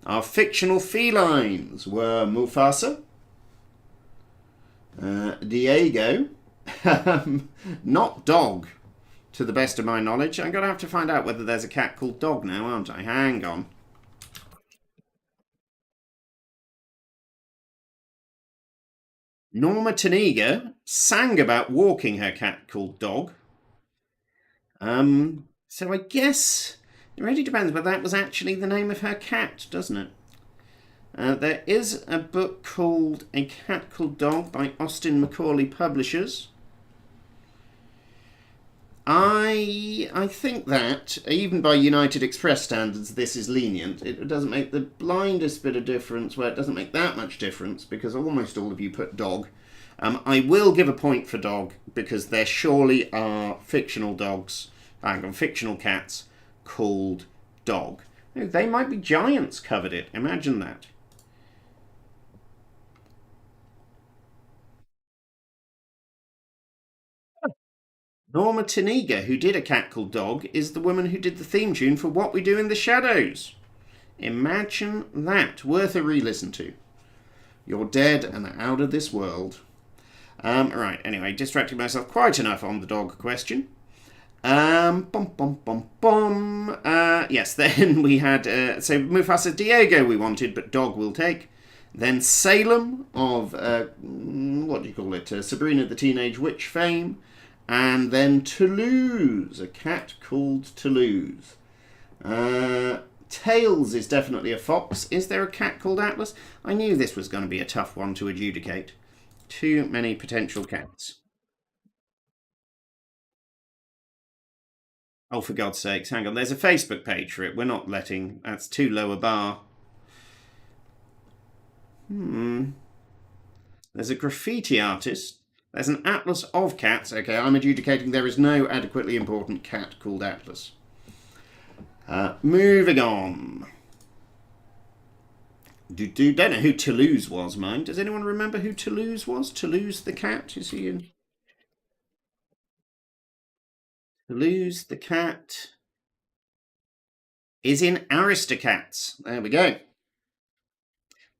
Our fictional felines were Mufasa, Diego, not Dog, to the best of my knowledge. I'm going to have to find out whether there's a cat called Dog now, aren't I? Hang on. Norma Taniga sang about walking her cat called Dog. So I guess it really depends whether that was actually the name of her cat, doesn't it? There is a book called A Cat Called Dog by Austin Macaulay Publishers. I think that, even by United Express standards, this is lenient. It doesn't make the blindest bit of difference, well, it doesn't make that much difference, because almost all of you put Dog. I will give a point for Dog, because there surely are fictional dogs, fictional cats, called Dog. They Might Be Giants covered it, imagine that. Norma Taniga, who did A Cat Called Dog, is the woman who did the theme tune for What We Do in the Shadows. Imagine that. Worth a re-listen to. You're dead and out of this world. Right, anyway, distracting myself quite enough on the dog question. Yes, then we had, so Mufasa Diego we wanted, but Dog will take. Then Salem of, what do you call it, Sabrina the Teenage Witch fame. And then Toulouse, A Cat Called Toulouse. Tails is definitely a fox. Is there a cat called Atlas? I knew this was going to be a tough one to adjudicate. Too many potential cats. Oh, for God's sakes, hang on. There's a Facebook page for it. We're not letting... That's too low a bar. There's a graffiti artist There's an atlas of cats. Okay, I'm adjudicating there is no adequately important cat called Atlas. Moving on. Don't know who Toulouse was, mind. Does anyone remember who Toulouse was? Toulouse the cat? Is he in? Toulouse the cat is in Aristocats. There we go.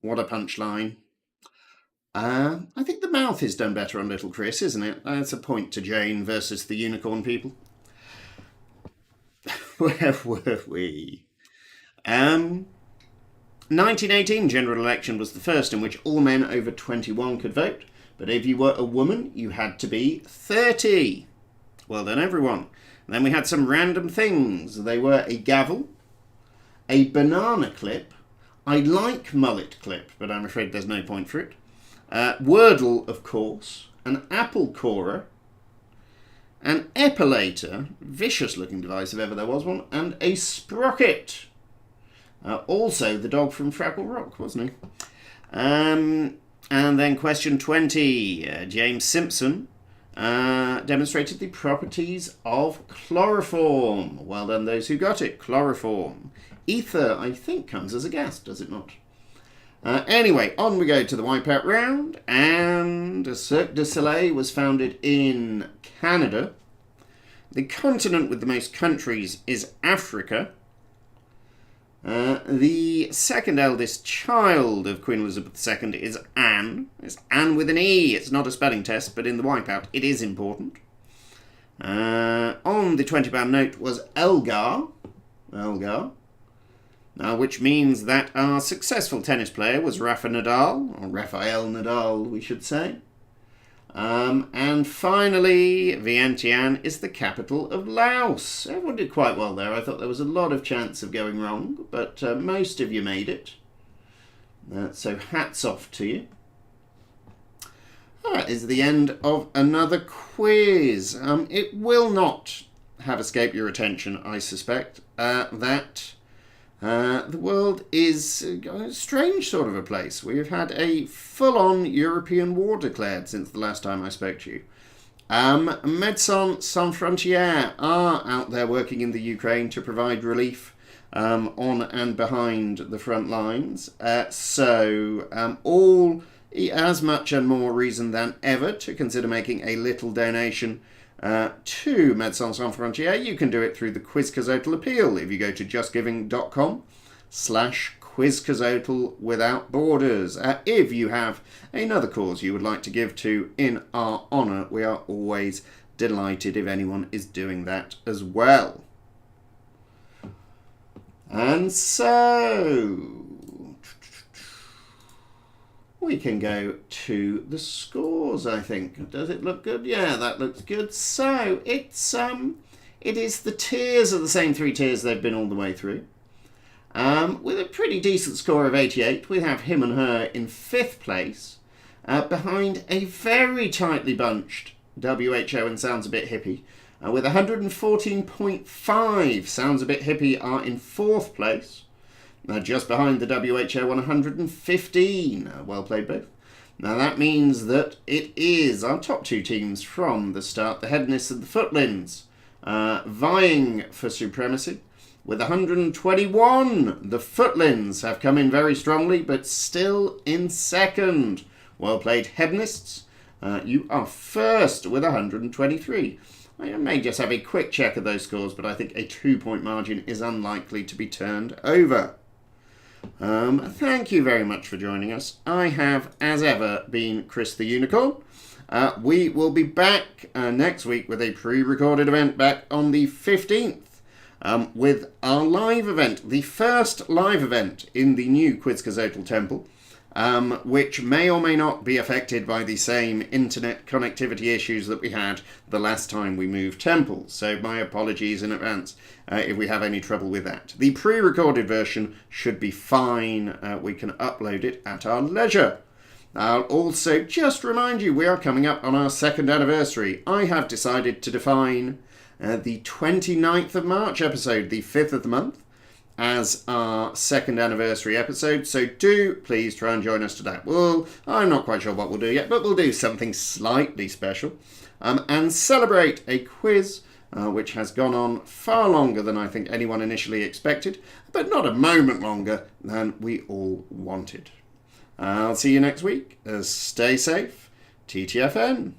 What a punchline. I think the mouth is done better on Little Chris, isn't it? That's a point to Jane versus the unicorn people. Where were we? 1918 general election was the first in which all men over 21 could vote, but if you were a woman, you had to be 30. Well done, everyone. And then we had some random things. They were a gavel, a banana clip, I like mullet clip, but I'm afraid there's no point for it, Wordle, of course, an apple corer, an epilator, vicious looking device if ever there was one, and a sprocket. Also the dog from Fraggle Rock, wasn't he? And then question 20. James Simpson demonstrated the properties of chloroform. Well done those who got it. Chloroform. Ether, I think, comes as a gas, does it not? Anyway, on we go to the Wipeout round, and Cirque du Soleil was founded in Canada. The continent with the most countries is Africa. The second eldest child of Queen Elizabeth II is Anne. It's Anne with an E. It's not a spelling test, but in the Wipeout it is important. On the £20 note was Elgar. Which means that our successful tennis player was Rafael Nadal, we should say. And finally, Vientiane is the capital of Laos. Everyone did quite well there. I thought there was a lot of chance of going wrong, but most of you made it. So hats off to you. That is the end of another quiz. It will not have escaped your attention, I suspect, that the world is a strange sort of a place. We have had a full-on European war declared since the last time I spoke to you. Médecins Sans Frontières are out there working in the Ukraine to provide relief on and behind the front lines. All as much and more reason than ever to consider making a little donation to Médecins Sans Frontières. You can do it through the Quizcazoatl appeal if you go to justgiving.com/Quizcazoatl without borders. If you have another cause you would like to give to in our honour, we are always delighted if anyone is doing that as well. And so we can go to the scores, I think. Does it look good? Yeah, that looks good. So it is the tiers of the same three tiers they've been all the way through. With a pretty decent score of 88, we have him and her in 5th place, behind a very tightly bunched WHO and Sounds a Bit Hippie, with 114.5. Sounds a Bit Hippie are in 4th place. Just behind the WHO 115. Well played both. Now that means that it is our top two teams from the start, the Hedonists and the Footlins, vying for supremacy. With 121, the Footlins have come in very strongly, but still in second. Well played, Hedonists. You are first with 123. I may just have a quick check of those scores, but I think a 2-point margin is unlikely to be turned over. Thank you very much for joining us. I have, as ever, been Chris the Unicorn. We will be back next week with a pre-recorded event back on the 15th with our live event, the first live event in the new Quizcazoatl Temple, which may or may not be affected by the same internet connectivity issues that we had the last time we moved temples. So my apologies in advance if we have any trouble with that. The pre-recorded version should be fine. We can upload it at our leisure. I'll also just remind you we are coming up on our 2nd anniversary. I have decided to define the 29th of March episode, the 5th of the month, as our second anniversary episode, so do please try and join us to that. Well, I'm not quite sure what we'll do yet, but we'll do something slightly special and celebrate a quiz which has gone on far longer than I think anyone initially expected, but not a moment longer than we all wanted. I'll see you next week. Stay safe. TTFN.